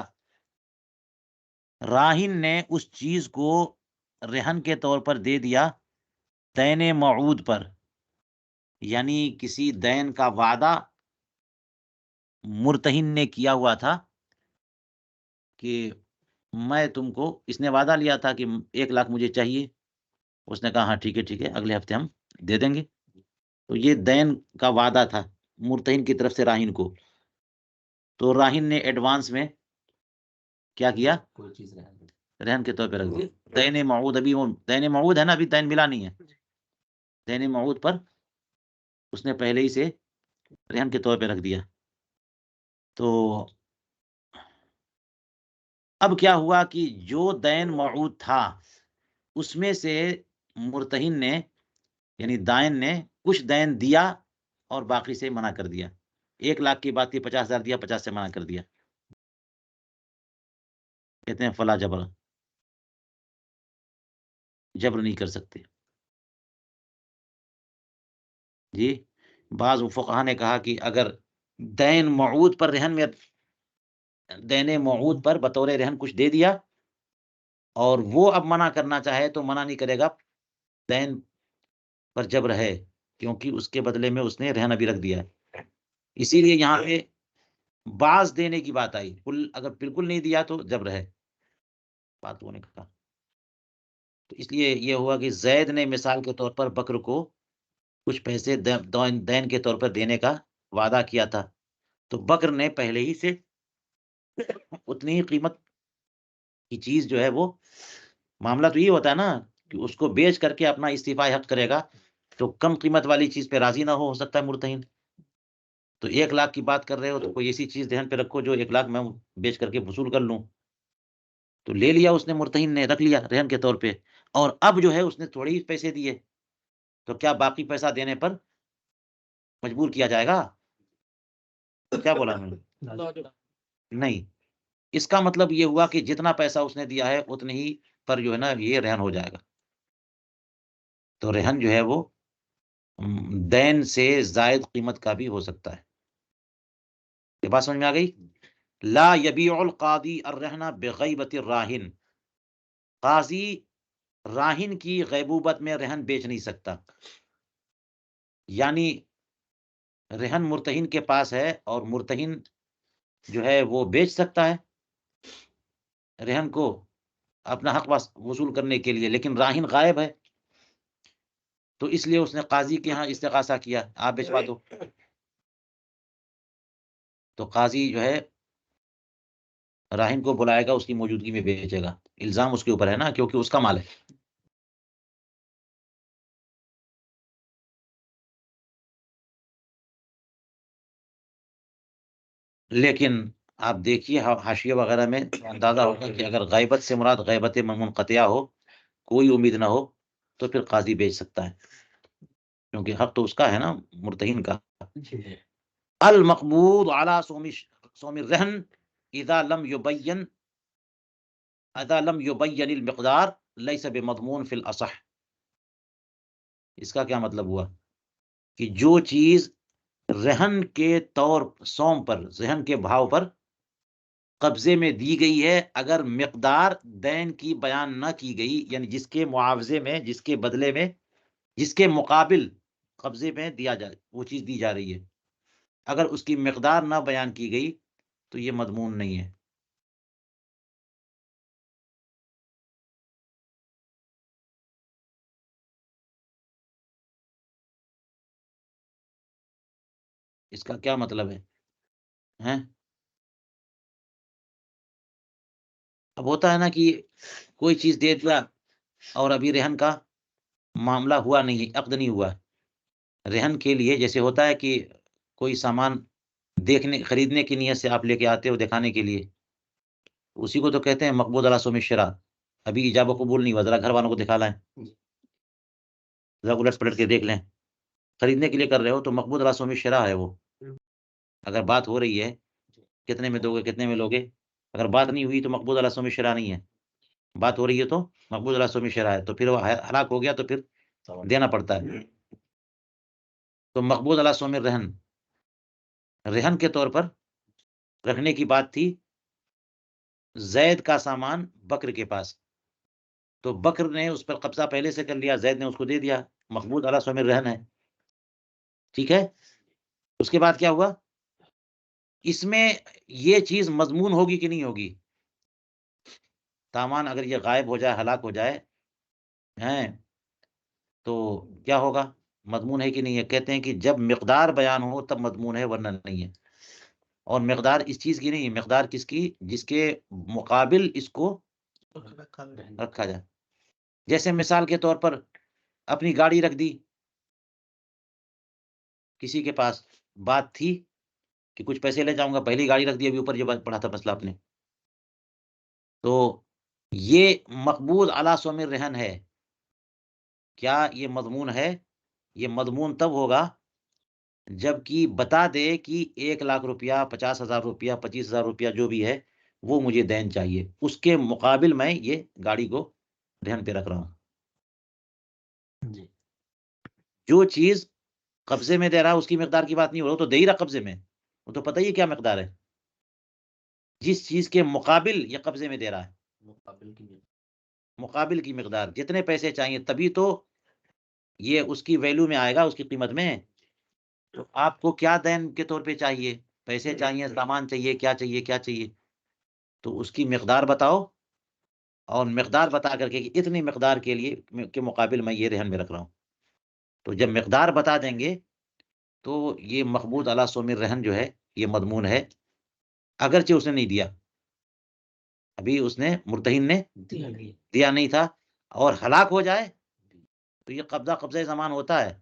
راہن نے اس چیز کو رہن کے طور پر دے دیا دین موعود پر، یعنی کسی دین کا وعدہ مرتہن نے کیا ہوا تھا کہ میں تم کو، اس نے وعدہ لیا تھا کہ 1 لاکھ مجھے چاہیے، اس نے کہا ہاں ٹھیک ہے اگلے ہفتے ہم دے دیں گے، تو یہ دین کا وعدہ تھا مرتہن کی طرف سے راہن کو، تو راہن نے ایڈوانس میں کیا کیا، کوئی چیز رہن کے طور پہ رکھ دیا دین موعود، ابھی وہ دین موعود ہے نا، ابھی دین ملا نہیں ہے، دین موعود پر اس نے پہلے ہی سے رہن کے طور پہ رکھ دیا۔ تو اب کیا ہوا کہ جو دین موعود تھا اس میں سے مرتہن نے، یعنی دائن نے کچھ دین دیا اور باقی سے منع کر دیا، 1 لاکھ کی بات کی 50,000 دیا، 50 سے منع کر دیا، کہتے ہیں فلا جبر، جبر نہیں کر سکتے۔ جی، بعض فقہا نے کہا کہ اگر دین موعود پر رہن میں، دین موعود پر بطور رہن کچھ دے دیا اور وہ اب منع کرنا چاہے تو منع نہیں کرے گا، دین پر جبر ہے، کیونکہ اس کے بدلے میں اس نے رہن ابھی رکھ دیا ہے، اسی لیے یہاں پہ بعض دینے کی بات آئی، اگر بالکل نہیں دیا تو جبر ہے، بات وہ نے کہا۔ تو اس لیے یہ ہوا کہ زید نے مثال کے طور پر بکر کو کچھ پیسے دین کے طور پر دینے کا وعدہ کیا تھا، تو بکر نے پہلے ہی سے اتنی ہی قیمت کی چیز جو ہے، وہ معاملہ تو یہ ہوتا ہے نا کہ اس کو بیچ کر کے اپنا استعفاء حق کرے گا، تو کم قیمت والی چیز پہ راضی نہ ہو سکتا ہے مرتہن، تو 1 لاکھ کی بات کر رہے ہو تو کوئی ایسی چیز دہن پہ رکھو جو 1 لاکھ میں بیچ کر کے وصول کر لوں، تو لے لیا اس نے، مرتہن نے رکھ لیا رہن کے طور پہ، اور اب جو ہے اس نے تھوڑے ہی پیسے دیے، تو کیا باقی پیسہ دینے پر مجبور کیا جائے گا؟ کیا بولا میں نے؟ نہیں، اس کا مطلب یہ ہوا کہ جتنا پیسہ اس نے دیا ہے اتنے ہی پر جو ہے نا یہ رہن ہو جائے گا. تو رہن جو ہے وہ دین سے زائد قیمت کا بھی ہو سکتا ہے. یہ بات سمجھ میں آ گئی؟ لا یبیع القاضی الرہن بغیبت الراہن، قاضی راہن کی غیبوبت میں رہن بیچ نہیں سکتا. یعنی رہن مرتہن کے پاس ہے اور مرتہن جو ہے وہ بیچ سکتا ہے رہن کو اپنا حق وصول کرنے کے لیے، لیکن راہن غائب ہے، تو اس لیے اس نے قاضی کے ہاں استغاثہ کیا، آپ بھجوا دو. تو قاضی جو ہے راہن کو بلائے گا، اس کی موجودگی میں بیچے گا. الزام اس کے اوپر ہے نا، کیونکہ اس کا مال ہے. لیکن آپ دیکھیے حاشیہ وغیرہ میں اندازہ ہوگا کہ اگر غیبت سے مراد غیبت منقطعہ ہو، کوئی امید نہ ہو، تو پھر قاضی بیچ سکتا ہے، کیونکہ حق تو اس کا ہے نا مرتہن کا. المقبوض على صوم الرهن اذا لم يبين المقدار ليس بمضمون في الاصح. اس کا کیا مطلب ہوا کہ جو چیز رہن کے طور سوم پر، رہن کے بھاؤ پر قبضے میں دی گئی ہے، اگر مقدار دین کی بیان نہ کی گئی، یعنی جس کے معاوضے میں، جس کے بدلے میں، جس کے مقابل قبضے میں دیا جائے وہ چیز دی جا رہی ہے، اگر اس کی مقدار نہ بیان کی گئی تو یہ مضمون نہیں ہے. اس کا کیا مطلب ہے؟ اب ہوتا ہے نا کہ کوئی چیز دے دیا اور ابھی رہن کا معاملہ ہوا نہیں، عقد نہیں ہوا. رہن کے لیے جیسے ہوتا ہے کہ کوئی سامان خریدنے کی نیت سے آپ لے کے آتے ہو دکھانے کے لیے، اسی کو تو کہتے ہیں مقبوض علی صوم الشراء. ابھی ایجاب و قبول نہیں ہوا، ذرا گھر والوں کو دکھا لائیں، ذرا الٹ پلٹ کے دیکھ لیں. خریدنے کے لیے کر رہے ہو تو مقبوض علی صوم الشراء ہے وہ. اگر بات ہو رہی ہے کتنے میں دو گے، کتنے میں لوگے، اگر بات نہیں ہوئی تو مقبوض علی صوم الشراء نہیں ہے. بات ہو رہی ہے تو مقبوض علی صوم الشراء ہے، تو پھر وہ ہلاک ہو گیا تو پھر دینا پڑتا ہے. تو مقبوض علی صوم الرہن، رہن کے طور پر رکھنے کی بات تھی. زید کا سامان بکر کے پاس، تو بکر نے اس پر قبضہ پہلے سے کر لیا، زید نے اس کو دے دیا، مقبوض علی صوم الرہن ہے. ٹھیک ہے. اس کے بعد کیا ہوا؟ اس میں یہ چیز مضمون ہوگی کہ نہیں ہوگی؟ سامان اگر یہ غائب ہو جائے، ہلاک ہو جائے ہیں، تو کیا ہوگا؟ مضمون ہے کہ نہیں ہے؟ کہتے ہیں کہ جب مقدار بیان ہو تب مضمون ہے، ورنہ نہیں ہے. اور مقدار اس چیز کی نہیں، مقدار کس کی؟ جس کے مقابل اس کو رکھا جائے. جیسے مثال کے طور پر اپنی گاڑی رکھ دی کسی کے پاس، بات تھی کہ کچھ پیسے لے جاؤں گا، پہلی گاڑی رکھ دی، ابھی اوپر جو بات پڑھا تھا مسئلہ آپ نے، تو یہ مقبوض علی صوم الرہن ہے. کیا یہ مضمون ہے؟ یہ مضمون تب ہوگا جب کہ بتا دے کہ 1,00,000 روپیہ، 50,000 روپیہ، 25,000 روپیہ جو بھی ہے وہ مجھے دین چاہیے، اس کے مقابل میں یہ گاڑی کو رہن پہ رکھ رہا ہوں. جو چیز قبضے میں دے رہا ہے اس کی مقدار کی بات نہیں ہو رہا، وہ تو دے ہی رہا قبضے میں، وہ تو پتہ ہی کیا مقدار ہے. جس چیز کے مقابل یہ قبضے میں دے رہا ہے، مقابل کی مقدار، جتنے پیسے چاہیے، تبھی تو یہ اس کی ویلیو میں آئے گا، اس کی قیمت میں. تو آپ کو کیا دین کے طور پہ چاہیے؟ پیسے چاہیے، سامان چاہیے، کیا چاہیے، کیا چاہیے؟ تو اس کی مقدار بتاؤ، اور مقدار بتا کر کے کہ اتنی مقدار کے لیے کے مقابل میں یہ رہن میں رکھ رہا ہوں. تو جب مقدار بتا دیں گے تو یہ مقبوض علی صوم الرہن جو ہے یہ مضمون ہے، اگرچہ اس نے نہیں دیا، ابھی اس نے مرتہن نے دیا نہیں تھا، اور ہلاک ہو جائے تو یہ قبضہ زمان ہوتا ہے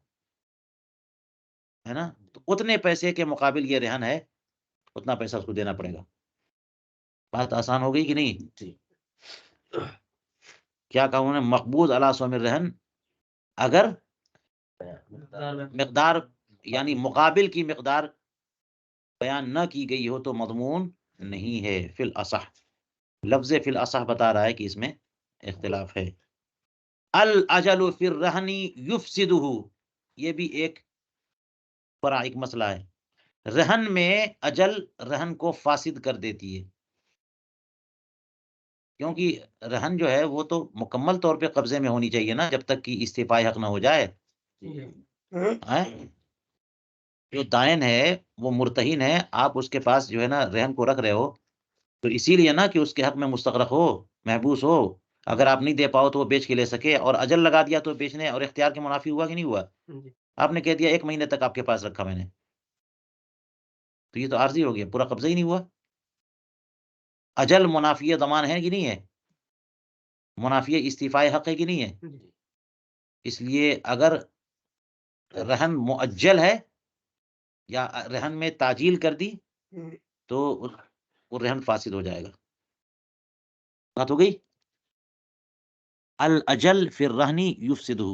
نا. تو اتنے پیسے کے مقابل یہ رہن ہے، اتنا پیسہ اس کو دینا پڑے گا. بات آسان ہو گئی کہ نہیں؟ کیا کہا انہوں نے؟ مقبوض علی سوم الرہن، اگر مقدار یعنی مقابل کی مقدار بیان نہ کی گئی ہو تو مضمون نہیں ہے. فی الاصح، لفظ فی الاصح بتا رہا ہے کہ اس میں اختلاف ہے. الاجل فی الرہن یفسدہ، یہ بھی ایک بڑا ایک مسئلہ ہے. رہن میں اجل رہن کو فاسد کر دیتی ہے، کیونکہ رہن جو ہے وہ تو مکمل طور پہ قبضے میں ہونی چاہیے نا، جب تک کہ استعفاء حق نہ ہو جائے. جو دائن ہے وہ مرتہن ہے، آپ اس کے پاس جو ہے نا رہن کو رکھ رہے ہو تو اسی لیے نا کہ اس کے حق میں مستغرق ہو، محبوس ہو. اگر آپ نہیں دے پاؤ تو وہ بیچ کے لے سکے، اور اجل لگا دیا تو بیچنے اور اختیار کے منافی ہوا کہ نہیں ہوا؟ آپ نے کہہ دیا 1 مہینے تک آپ کے پاس رکھا میں نے، تو یہ تو عارضی ہو گیا، پورا قبضہ ہی نہیں ہوا. اجل منافی ضمان ہے کہ نہیں ہے؟ منافی استعفاء حق ہے کہ نہیں ہے؟ اس لیے اگر رہن مؤجل ہے یا رہن میں تعجیل کر دی تو وہ رہن فاسد ہو جائے گا. بات ہو گئی. الاجل فی الرہن یفسدہ.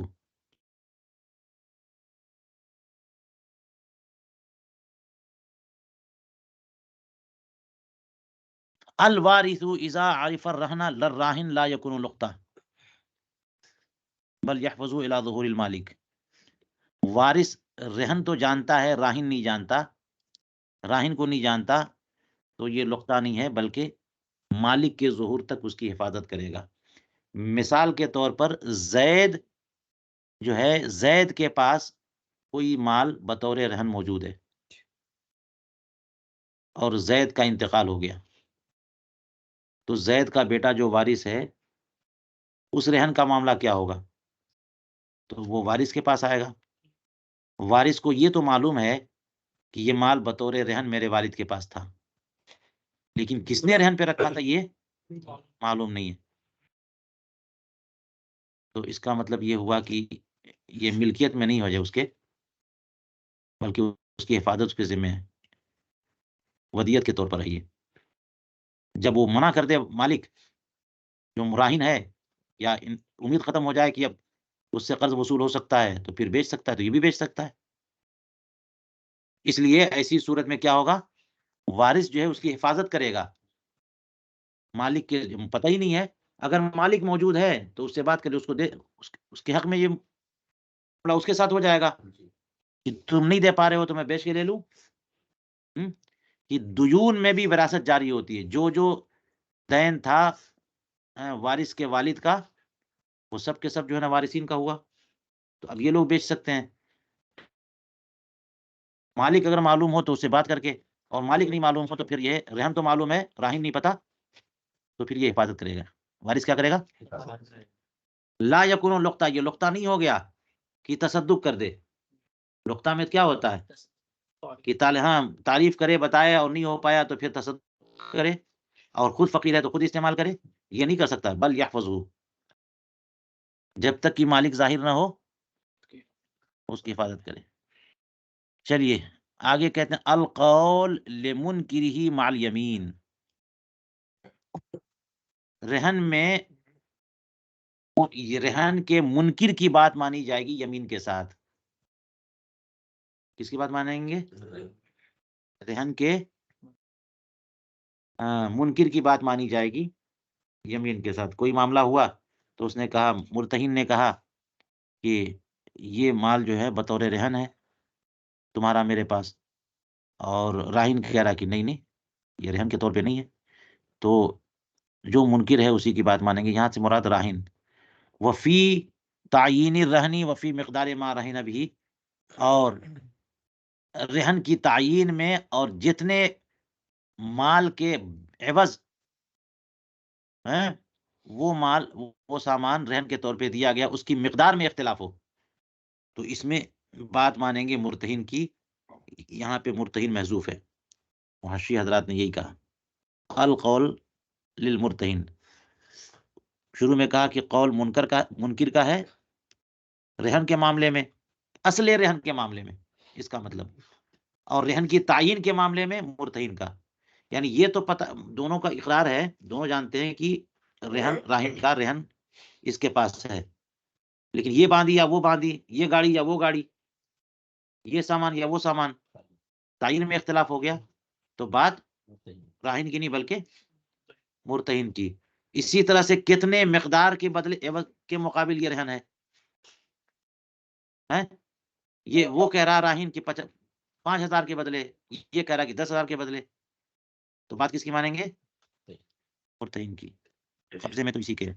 الوارث اذا عرف الرہن للراہن لا یکون لقطہ بل یحفظ الى ظہور المالک. وارث رہن تو جانتا ہے، راہن نہیں جانتا، راہن کو نہیں جانتا، تو یہ لقطہ نہیں ہے بلکہ مالک کے ظہور تک اس کی حفاظت کرے گا. مثال کے طور پر زید جو ہے، زید کے پاس کوئی مال بطور رہن موجود ہے اور زید کا انتقال ہو گیا، تو زید کا بیٹا جو وارث ہے اس رہن کا معاملہ کیا ہوگا؟ تو وہ وارث کے پاس آئے گا. وارث کو یہ تو معلوم ہے کہ یہ مال بطور رہن میرے والد کے پاس تھا، لیکن کس نے رہن پہ رکھا تھا یہ معلوم نہیں ہے. تو اس کا مطلب یہ ہوا کہ یہ ملکیت میں نہیں ہو جائے اس کے، بلکہ اس کی حفاظت اس کے ذمہ ہے، ودیت کے طور پر ہے یہ. جب وہ منع کر دے مالک جو مراہن ہے، یا امید ختم ہو جائے کہ اب اس سے قرض وصول ہو سکتا ہے تو پھر بیچ سکتا ہے، تو یہ بھی بیچ سکتا ہے. اس لیے ایسی صورت میں کیا ہوگا؟ وارث جو ہے اس کی حفاظت کرے گا. مالک کے پتہ ہی نہیں ہے، اگر مالک موجود ہے تو اس سے بات کرے، اس کو دے، اس کے حق میں یہ اس کے ساتھ ہو جائے گا کہ تم نہیں دے پا رہے ہو تو میں بیچ کے لے لوں. کہ دیون میں بھی وراثت جاری ہوتی ہے، جو دین تھا وارث کے والد کا وہ سب کے سب جو ہے نا وارثین کا ہوا، تو اب یہ لوگ بیچ سکتے ہیں. مالک اگر معلوم ہو تو اس سے بات کر کے، اور مالک نہیں معلوم ہو تو پھر یہ رہن تو معلوم ہے، راہن نہیں پتا، تو پھر یہ حفاظت کرے گا. وارث کیا کرے گا؟ لا یکون لقطہ، یہ لقطہ نہیں ہو گیا کہ تصدق کر دے. لقطہ میں کیا ہوتا ہے کہ ہاں تعریف کرے، بتائے اور نہیں ہو پایا تو پھر تصدق کرے، اور خود فقیر ہے تو خود استعمال کرے. یہ نہیں کر سکتا. بل یحفظہ، جب تک کہ مالک ظاہر نہ ہو اس کی حفاظت کرے. چلیے آگے کہتے ہیں القول لمنکرہ مع الیمین. رہن میں رہن کے منکر کی بات مانی جائے گی یمین کے ساتھ. کس کی بات مانیں گے؟ رہن کے منکر کی بات مانی جائے گی یمین کے ساتھ. کوئی معاملہ ہوا تو اس نے کہا، مرتہن نے کہا کہ یہ مال جو ہے بطور رہن ہے تمہارا میرے پاس، اور راہن کہہ رہا کہ نہیں نہیں یہ رہن کے طور پہ نہیں ہے، تو جو منکر ہے اسی کی بات مانیں گے. یہاں سے مراد راہن. وفی تعین الرہن وفی مقدار ما رہن بھی، اور رہن کی تعین میں اور جتنے مال کے عوض ہیں وہ مال وہ سامان رہن کے طور پہ دیا گیا اس کی مقدار میں اختلاف ہو تو اس میں بات مانیں گے مرتہن کی. یہاں پہ مرتہن محذوف ہے، حاشی حضرات نے یہی کہا. القول للمرتہن، شروع میں کہا کہ قول منکر کا ہے رہن کے معاملے میں، اصل رہن کے معاملے میں، اس کا مطلب، اور رہن کی تعین کے معاملے میں مرتہن کا. یعنی یہ تو پتہ دونوں کا اقرار ہے، دونوں جانتے ہیں کہ رہن راہن کا رہن اس کے پاس ہے، لیکن یہ باندھی یا وہ باندھی، یہ گاڑی یا وہ گاڑی، یہ سامان یا وہ سامان، تعین میں اختلاف ہو گیا تو بات راہن کی نہیں بلکہ مرتہن کی۔ اسی طرح سے کتنے مقدار کے بدلے عوض کے مقابل یہ رہن ہے، یہ وہ کہہ رہا راہن کی 5,000 کے بدلے، یہ کہہ رہا کہ 10,000 کے بدلے، تو بات کس کی مانیں گے؟ مرتہن کی، قبضے میں تو اسی کے۔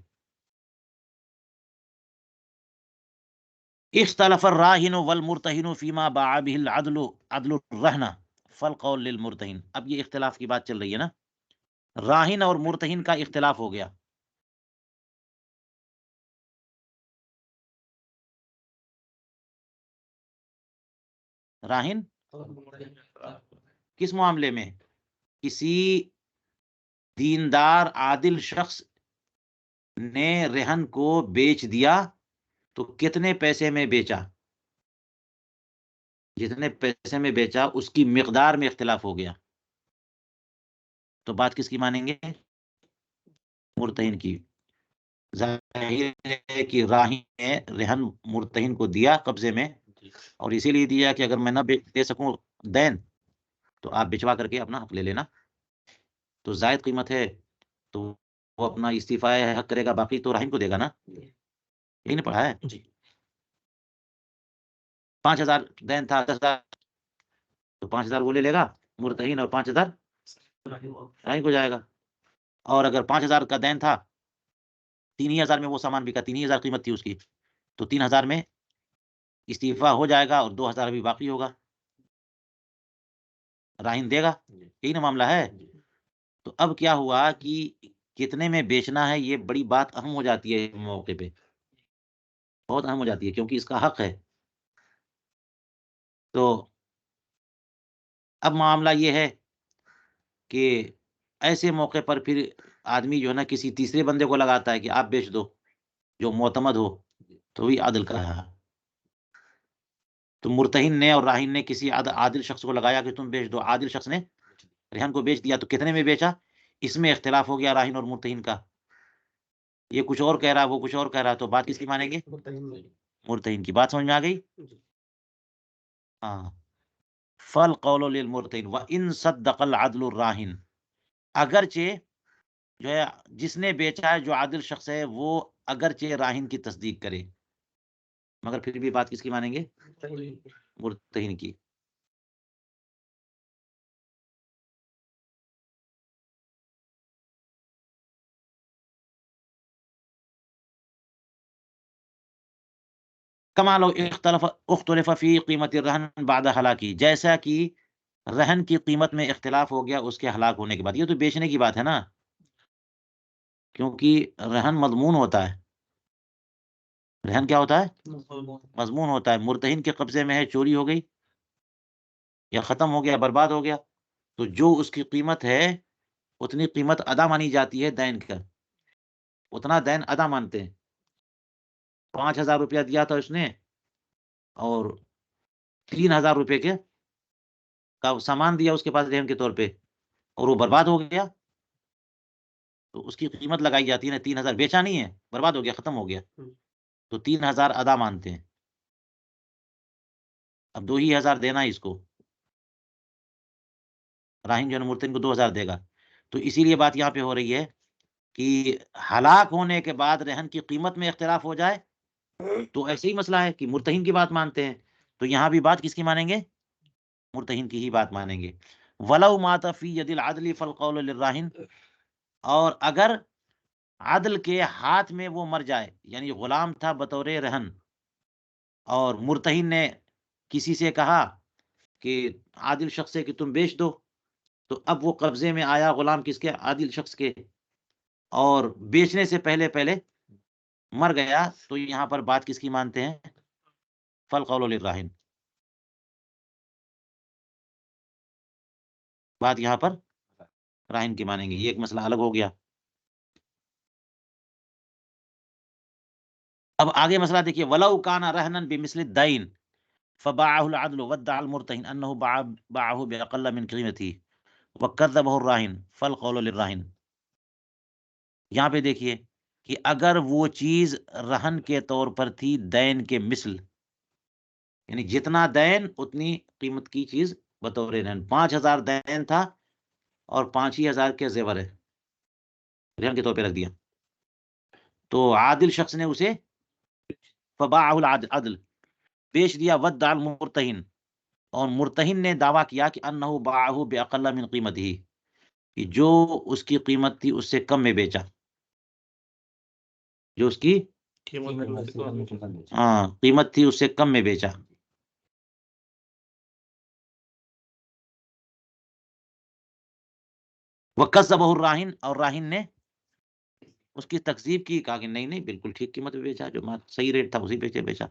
اختلف الراہن والمرتہن فیما باع به العدل عدل الرہن فالقول للمرتہن۔ اب یہ اختلاف کی بات چل رہی ہے نا، راہن اور مرتہن کا اختلاف ہو گیا۔ راہن کس معاملے میں؟ کسی دیندار عادل شخص نے رہن کو بیچ دیا تو کتنے پیسے میں بیچا، جتنے پیسے میں بیچا اس کی مقدار میں اختلاف ہو گیا تو بات کس کی مانیں گے؟ مرتہن کی۔ ظاہر ہے کہ راہن نے رہن مرتہن کو دیا قبضے میں، اور اسی لیے دیا کہ اگر میں نہ دے سکوں دین تو آپ بچوا کر کے اپنا حق لے لینا، تو زائد قیمت ہے تو وہ اپنا استعفاء حق کرے گا، باقی تو راہن کو دے گا نا، یہی نہیں پڑھا ہے؟ 5,000 دین تھا، 10,000 تو 5,000 وہ لے لے گا مرتہن، اور 5,000 راہن کو جائے گا۔ اور اگر 5,000 کا دین تھا، 3,000 میں وہ سامان بکا، 3,000 قیمت تھی اس کی، تو 3,000 میں استعفاء ہو جائے گا اور 2,000 بھی باقی ہوگا، راہن دے گا، یہی نا معاملہ ہے۔ تو اب کیا ہوا کہ کتنے میں بیچنا ہے، یہ بڑی بات اہم ہو جاتی ہے موقع پہ، بہت اہم ہو جاتی ہے، کیونکہ اس کا حق ہے۔ تو اب معاملہ یہ ہے کہ ایسے موقع پر پھر آدمی جو ہے نا کسی تیسرے بندے کو لگاتا ہے کہ آپ بیچ دو، جو معتمد ہو، تو وہی عادل کا ہے۔ تو مرتہن نے اور راہن نے کسی عادل شخص کو لگایا کہ تم بیچ دو، عادل شخص نے رہن کو بیچ دیا، تو کتنے میں بیچا، اس میں اختلاف ہو گیا راہن اور مرتہن کا، یہ کچھ اور کہہ رہا وہ کچھ اور کہہ رہا، تو بات کس کی مانیں گے؟ مرتہن کی۔ بات سمجھ میں آ گئی؟ ہاں، فالقول للمرتہن وان صدق العدل الراہن، اگرچہ جو ہے جس نے بیچا ہے جو عادل شخص ہے وہ اگرچہ راہن کی تصدیق کرے، مگر پھر بھی بات کس کی مانیں گے؟ مرتہن کی۔ کما لو اختلف فی قیمت الرہن بعد ہلاکی، جیسا کہ رہن کی قیمت میں اختلاف ہو گیا اس کے ہلاک ہونے کے بعد۔ یہ تو بیچنے کی بات ہے نا، کیونکہ رہن مضمون ہوتا ہے، رہن کیا ہوتا ہے؟ مضمون ہوتا ہے۔ مرتہن کے قبضے میں ہے، چوری ہو گئی یا ختم ہو گیا، برباد ہو گیا، تو جو اس کی قیمت ہے اتنی قیمت ادا مانی جاتی ہے دین کا، اتنا دین ادا مانتے ہیں۔ 5,000 روپیہ دیا تھا اس نے، اور 3,000 روپے کے کا سامان دیا اس کے پاس رہن کے طور پہ، اور وہ برباد ہو گیا، تو اس کی قیمت لگائی جاتی ہے نا، 3,000 بیچا نہیں ہے، برباد ہو گیا، ختم ہو گیا، تو 3,000 ادا مانتے ہیں۔ اب 2,000 دینا ہے اس کو، راہن جو ہے مرتہن کو 2,000 دے گا۔ تو اسی لیے بات یہاں پہ ہو رہی ہے کہ ہلاک ہونے کے بعد رہن کی قیمت میں اختلاف ہو جائے تو ایسے ہی مسئلہ ہے کہ مرتہن کی بات مانتے ہیں، تو یہاں بھی بات کس کی مانیں گے؟ مرتہن کی ہی بات مانیں گے۔ ولو مات فی ید العدل فالقول للراہن، اور اگر عدل کے ہاتھ میں وہ مر جائے، یعنی غلام تھا بطور رہن، اور مرتہن نے کسی سے کہا کہ عادل شخص ہے کہ تم بیچ دو، تو اب وہ قبضے میں آیا غلام کس کے؟ عادل شخص کے، اور بیچنے سے پہلے پہلے مر گیا، تو یہاں پر بات کس کی مانتے ہیں؟ فالقول للراہن، بات یہاں پر راہن کی مانیں گے۔ یہ ایک مسئلہ الگ ہو گیا۔ اب آگے مسئلہ دیکھیے، ولو کان رہنا بمثل الدین فباعه العدل وادعى المرتهن انه باعه باقل من قیمته وكذبه الراہن فالقول للراہن۔ یہاں پہ دیکھیے کہ اگر وہ چیز رہن کے طور پر تھی دین کے مثل، یعنی جتنا دین اتنی قیمت کی چیز بطور رہن، 5,000 دین تھا اور 5,000 کے زیور ہے، رہن کے طور پہ رکھ دیا، تو عادل شخص نے اسے فباعہ العدل بیچ دیا، ودع المرتہن، اور مرتہن نے دعویٰ کیا کہ انہ باعہ باقل من قیمتہ، کہ جو اس کی قیمت تھی اس سے کم میں بیچا، جو اس کی قیمت تھی اس سے کم میں بیچا۔ وَكَذَّبَهُ الراہن، اور راہن نے اس کی تکذیب کی، کہا کہ نہیں نہیں بالکل ٹھیک قیمت پہ بیچا، جو صحیح ریٹ تھا اسی پہ بیچا۔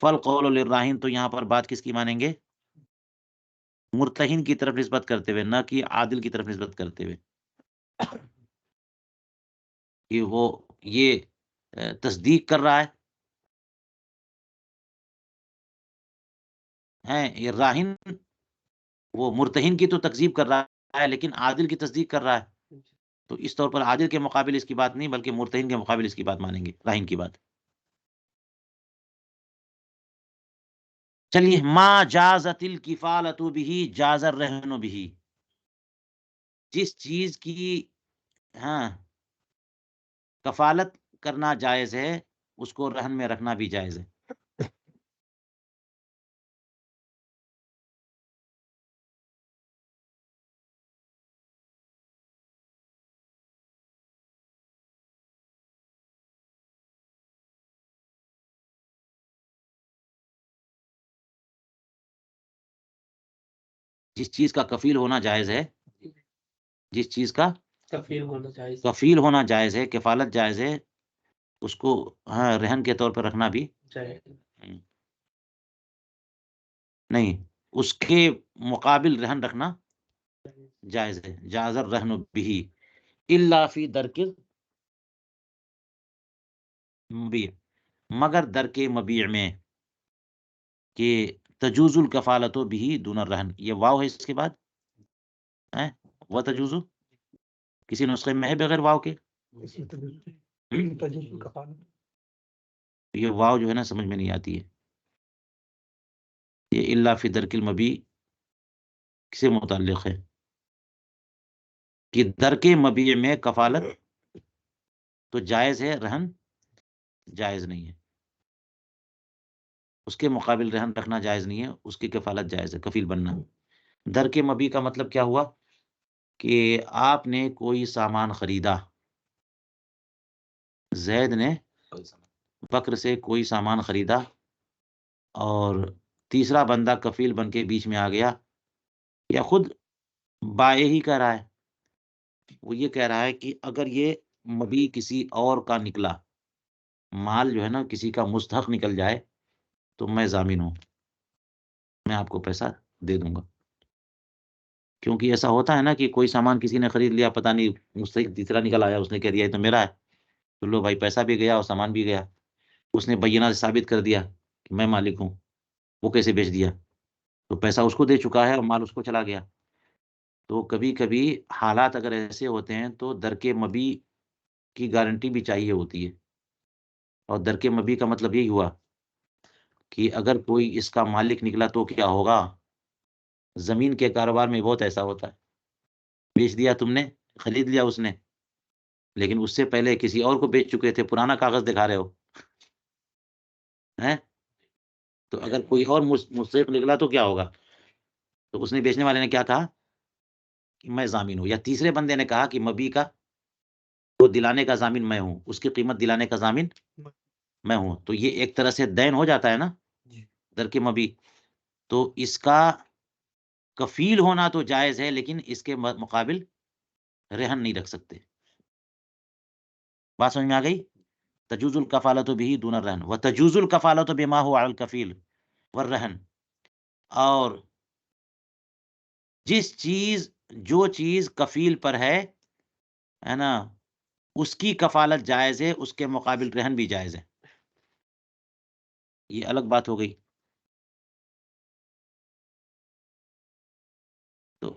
فالقول للراہن، تو یہاں پر بات کس کی مانیں گے؟ مرتہن کی طرف نسبت کرتے ہوئے، نہ کہ عادل کی طرف نسبت کرتے ہوئے، کہ وہ یہ تصدیق کر رہا ہے، یہ راہن وہ مرتہن کی تو تکذیب کر رہا ہے لیکن عادل کی تصدیق کر رہا ہے، تو اس طور پر عادل کے مقابل اس کی بات نہیں بلکہ مرتہن کے مقابل اس کی بات مانیں گے، راہن کی بات۔ چلیے، ما جازت الکفالۃ بہ جاز الرہن بہ، جس چیز کی کفالت کرنا جائز ہے اس کو رہن میں رکھنا بھی جائز ہے۔ جس چیز کا کفیل ہونا جائز ہے، جس چیز کا کفیل ہونا جائز ہے، کفالت جائز ہے، اس کو رہن کے طور پر رکھنا بھی نہیں، اس کے مقابل رہن رکھنا جائز ہے، جاز الرہن بہ الا فی درک مبیع، مگر درک مبیع میں، کہ تجوز الکفالت بہ دون الرہن، یہ واو ہے اس کے بعد، و تجوز کسی نسخے میں ہے بغیر واو کے؟ یہ واو جو ہے نا سمجھ میں نہیں آتی ہے، یہ الا فی درک المبیع کسے متعلق ہے؟ کہ درک مبیع میں کفالت تو جائز ہے، رہن جائز نہیں ہے، اس کے مقابل رہن رکھنا جائز نہیں ہے، اس کی کفالت جائز ہے، کفیل بننا۔ درک مبیع کا مطلب کیا ہوا؟ کہ آپ نے کوئی سامان خریدا، زید نے بکر سے کوئی سامان خریدا اور تیسرا بندہ کفیل بن کے بیچ میں آ گیا، یا خود بائع ہی کہہ رہا ہے، وہ یہ کہہ رہا ہے کہ اگر یہ مبیع کسی اور کا نکلا، مال جو ہے نا کسی کا مستحق نکل جائے تو میں ضامن ہوں، میں آپ کو پیسہ دے دوں گا، کیونکہ ایسا ہوتا ہے نا کہ کوئی سامان کسی نے خرید لیا، پتہ نہیں مستحق تیسرا نکل آیا، اس نے کہہ دیا یہ تو میرا ہے، تو لو بھائی پیسہ بھی گیا اور سامان بھی گیا، اس نے بینہ سے ثابت کر دیا کہ میں مالک ہوں، وہ کیسے بیچ دیا؟ تو پیسہ اس کو دے چکا ہے اور مال اس کو چلا گیا۔ تو کبھی کبھی حالات اگر ایسے ہوتے ہیں تو درک مبیع کی گارنٹی بھی چاہیے ہوتی ہے، اور درک مبیع کا مطلب یہی ہوا کہ اگر کوئی اس کا مالک نکلا تو کیا ہوگا؟ زمین کے کاروبار میں بہت ایسا ہوتا ہے، بیچ دیا تم نے، خرید لیا اس نے، لیکن اس سے پہلے کسی اور کو بیچ چکے تھے، پرانا کاغذ دکھا رہے ہو ہیں، تو اگر کوئی اور مستحق نکلا تو کیا ہوگا؟ تو اس نے بیچنے والے نے کیا کہا کہ میں ضامن ہوں، یا تیسرے بندے نے کہا کہ مبیع کا کو دلانے کا ضامن میں ہوں، اس کی قیمت دلانے کا ضامن میں ہوں، تو یہ ایک طرح سے دین ہو جاتا ہے نا درک مبیع، تو اس کا کفیل ہونا تو جائز ہے لیکن اس کے مقابل رہن نہیں رکھ سکتے۔ بات سمجھ میں آ گئی؟ تجوز الکفالۃ بہ دون الرہن، وتجوز الکفالۃ بما هو علی الکفیل والرہن، اور جو چیز کفیل پر ہے نا، اس کی کفالت جائز ہے، اس کے مقابل رہن بھی جائز ہے، یہ الگ بات ہو گئی۔ تو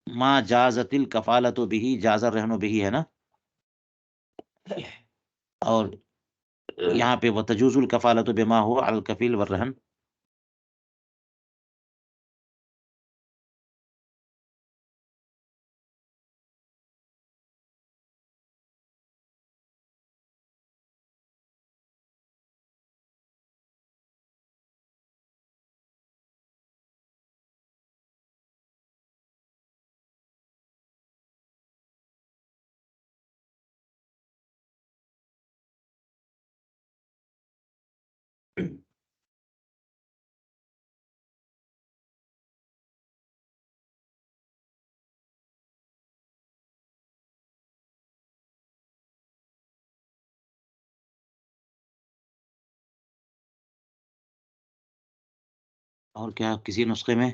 ما جازت الکفالۃ بہ جاز الرہن بہ ہے نا، اور یہاں پہ وتجوز الکفالۃ بما هو علی الکفیل والرہن، اور کیا کسی نسخے میں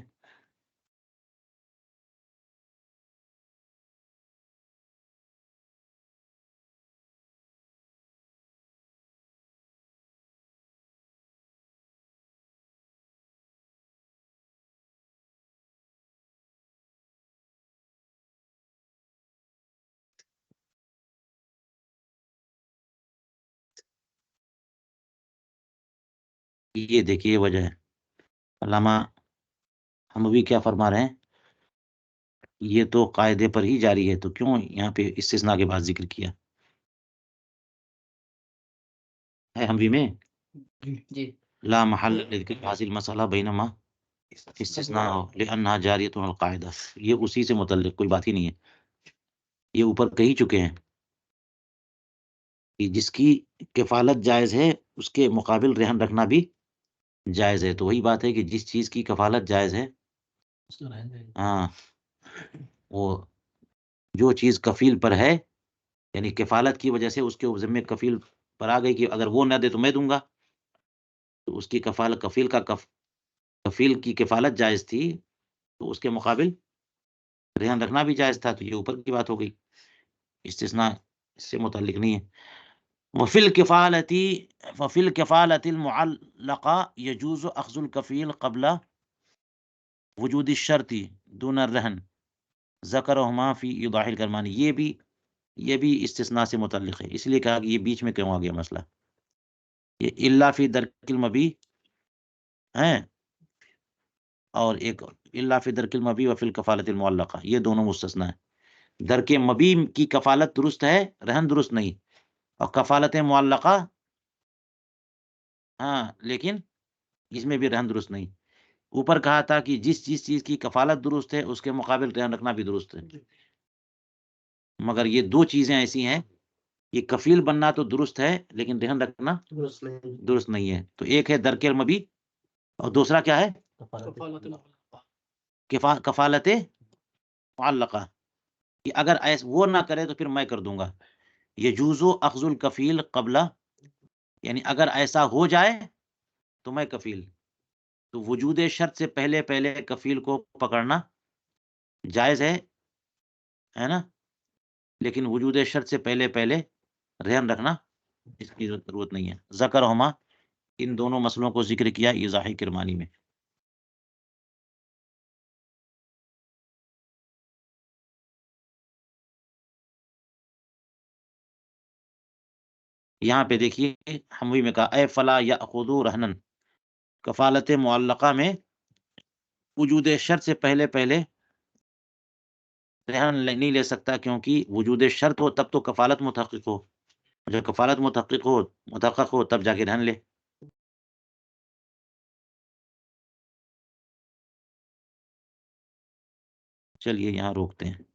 یہ دیکھیے وجہ ہے، علامہ حموی کیا فرما رہے ہیں، یہ تو قاعدے پر ہی جاری ہے، تو کیوں یہاں پہ استثناء کے بعد ذکر کیا ہے حموی میں؟ جی لا محل لذکر حاصل مسئلہ بینما استثناء لأنها جاریۃ القاعدہ، یہ اسی سے متعلق کوئی بات ہی نہیں ہے، یہ اوپر کہی چکے ہیں کہ جس کی کفالت جائز ہے اس کے مقابل رہن رکھنا بھی جائز ہے، تو وہی بات ہے کہ جس چیز کی کفالت جائز ہے، اس کا رہن جائے ہاں، وہ جو چیز کفیل پر ہے، یعنی کفالت کی وجہ سے اس کے ذمے کفیل پر آ گئی کہ اگر وہ نہ دے تو میں دوں گا، تو اس کی کفالت کفیل کی کفالت جائز تھی، تو اس کے مقابل رہن رکھنا بھی جائز تھا، تو یہ اوپر کی بات ہو گئی، استثناء اس سے متعلق نہیں ہے۔ وفی الکفالۃ المعلقہ یجوز اخذ الکفیل قبل وجود الشرط دون الرہن ذکرہما فی ایضاح الکرمانی، یہ بھی استثناء سے متعلق ہے، اس لیے کہا کہ یہ بیچ میں کیوں آ گیا مسئلہ، یہ الا فی درک المبی ہیں، اور ایک الا فی درک المبی وفی الکفالۃ المعلقہ، یہ دونوں مستثنیٰ ہیں۔ درک مبی کی کفالت درست ہے، رہن درست نہیں، اور کفالت معلقہ ہاں لیکن اس میں بھی رہن درست نہیں، اوپر کہا تھا کہ جس چیز کی کفالت درست ہے اس کے مقابل رہن رکھنا بھی درست ہے، مگر یہ دو چیزیں ایسی ہیں، یہ کفیل بننا تو درست ہے لیکن رہن رکھنا درست نہیں ہے، تو ایک ہے درک المبی اور دوسرا کیا ہے کفالت معلقہ، کہ اگر وہ نہ کرے تو پھر میں کر دوں گا، یجوز اخذ الکفیل قبل، یعنی اگر ایسا ہو جائے تو میں کفیل، تو وجود شرط سے پہلے کفیل کو پکڑنا جائز ہے نا، لیکن وجود شرط سے پہلے رہن رکھنا اس کی ضرورت نہیں ہے۔ ذکر ہما، ان دونوں مسئلوں کو ذکر کیا ایضاح کرمانی میں۔ یہاں پہ دیکھیے حموی میں کہا اے فلا یأخذوا رہنن، کفالت معلقہ میں وجود شرط سے پہلے رہن نہیں لے سکتا، کیونکہ وجود شرط ہو تب تو کفالت متحقق ہو، جب کفالت متحقق ہو تب جا کے رہن لے۔ چلیے یہاں روکتے ہیں۔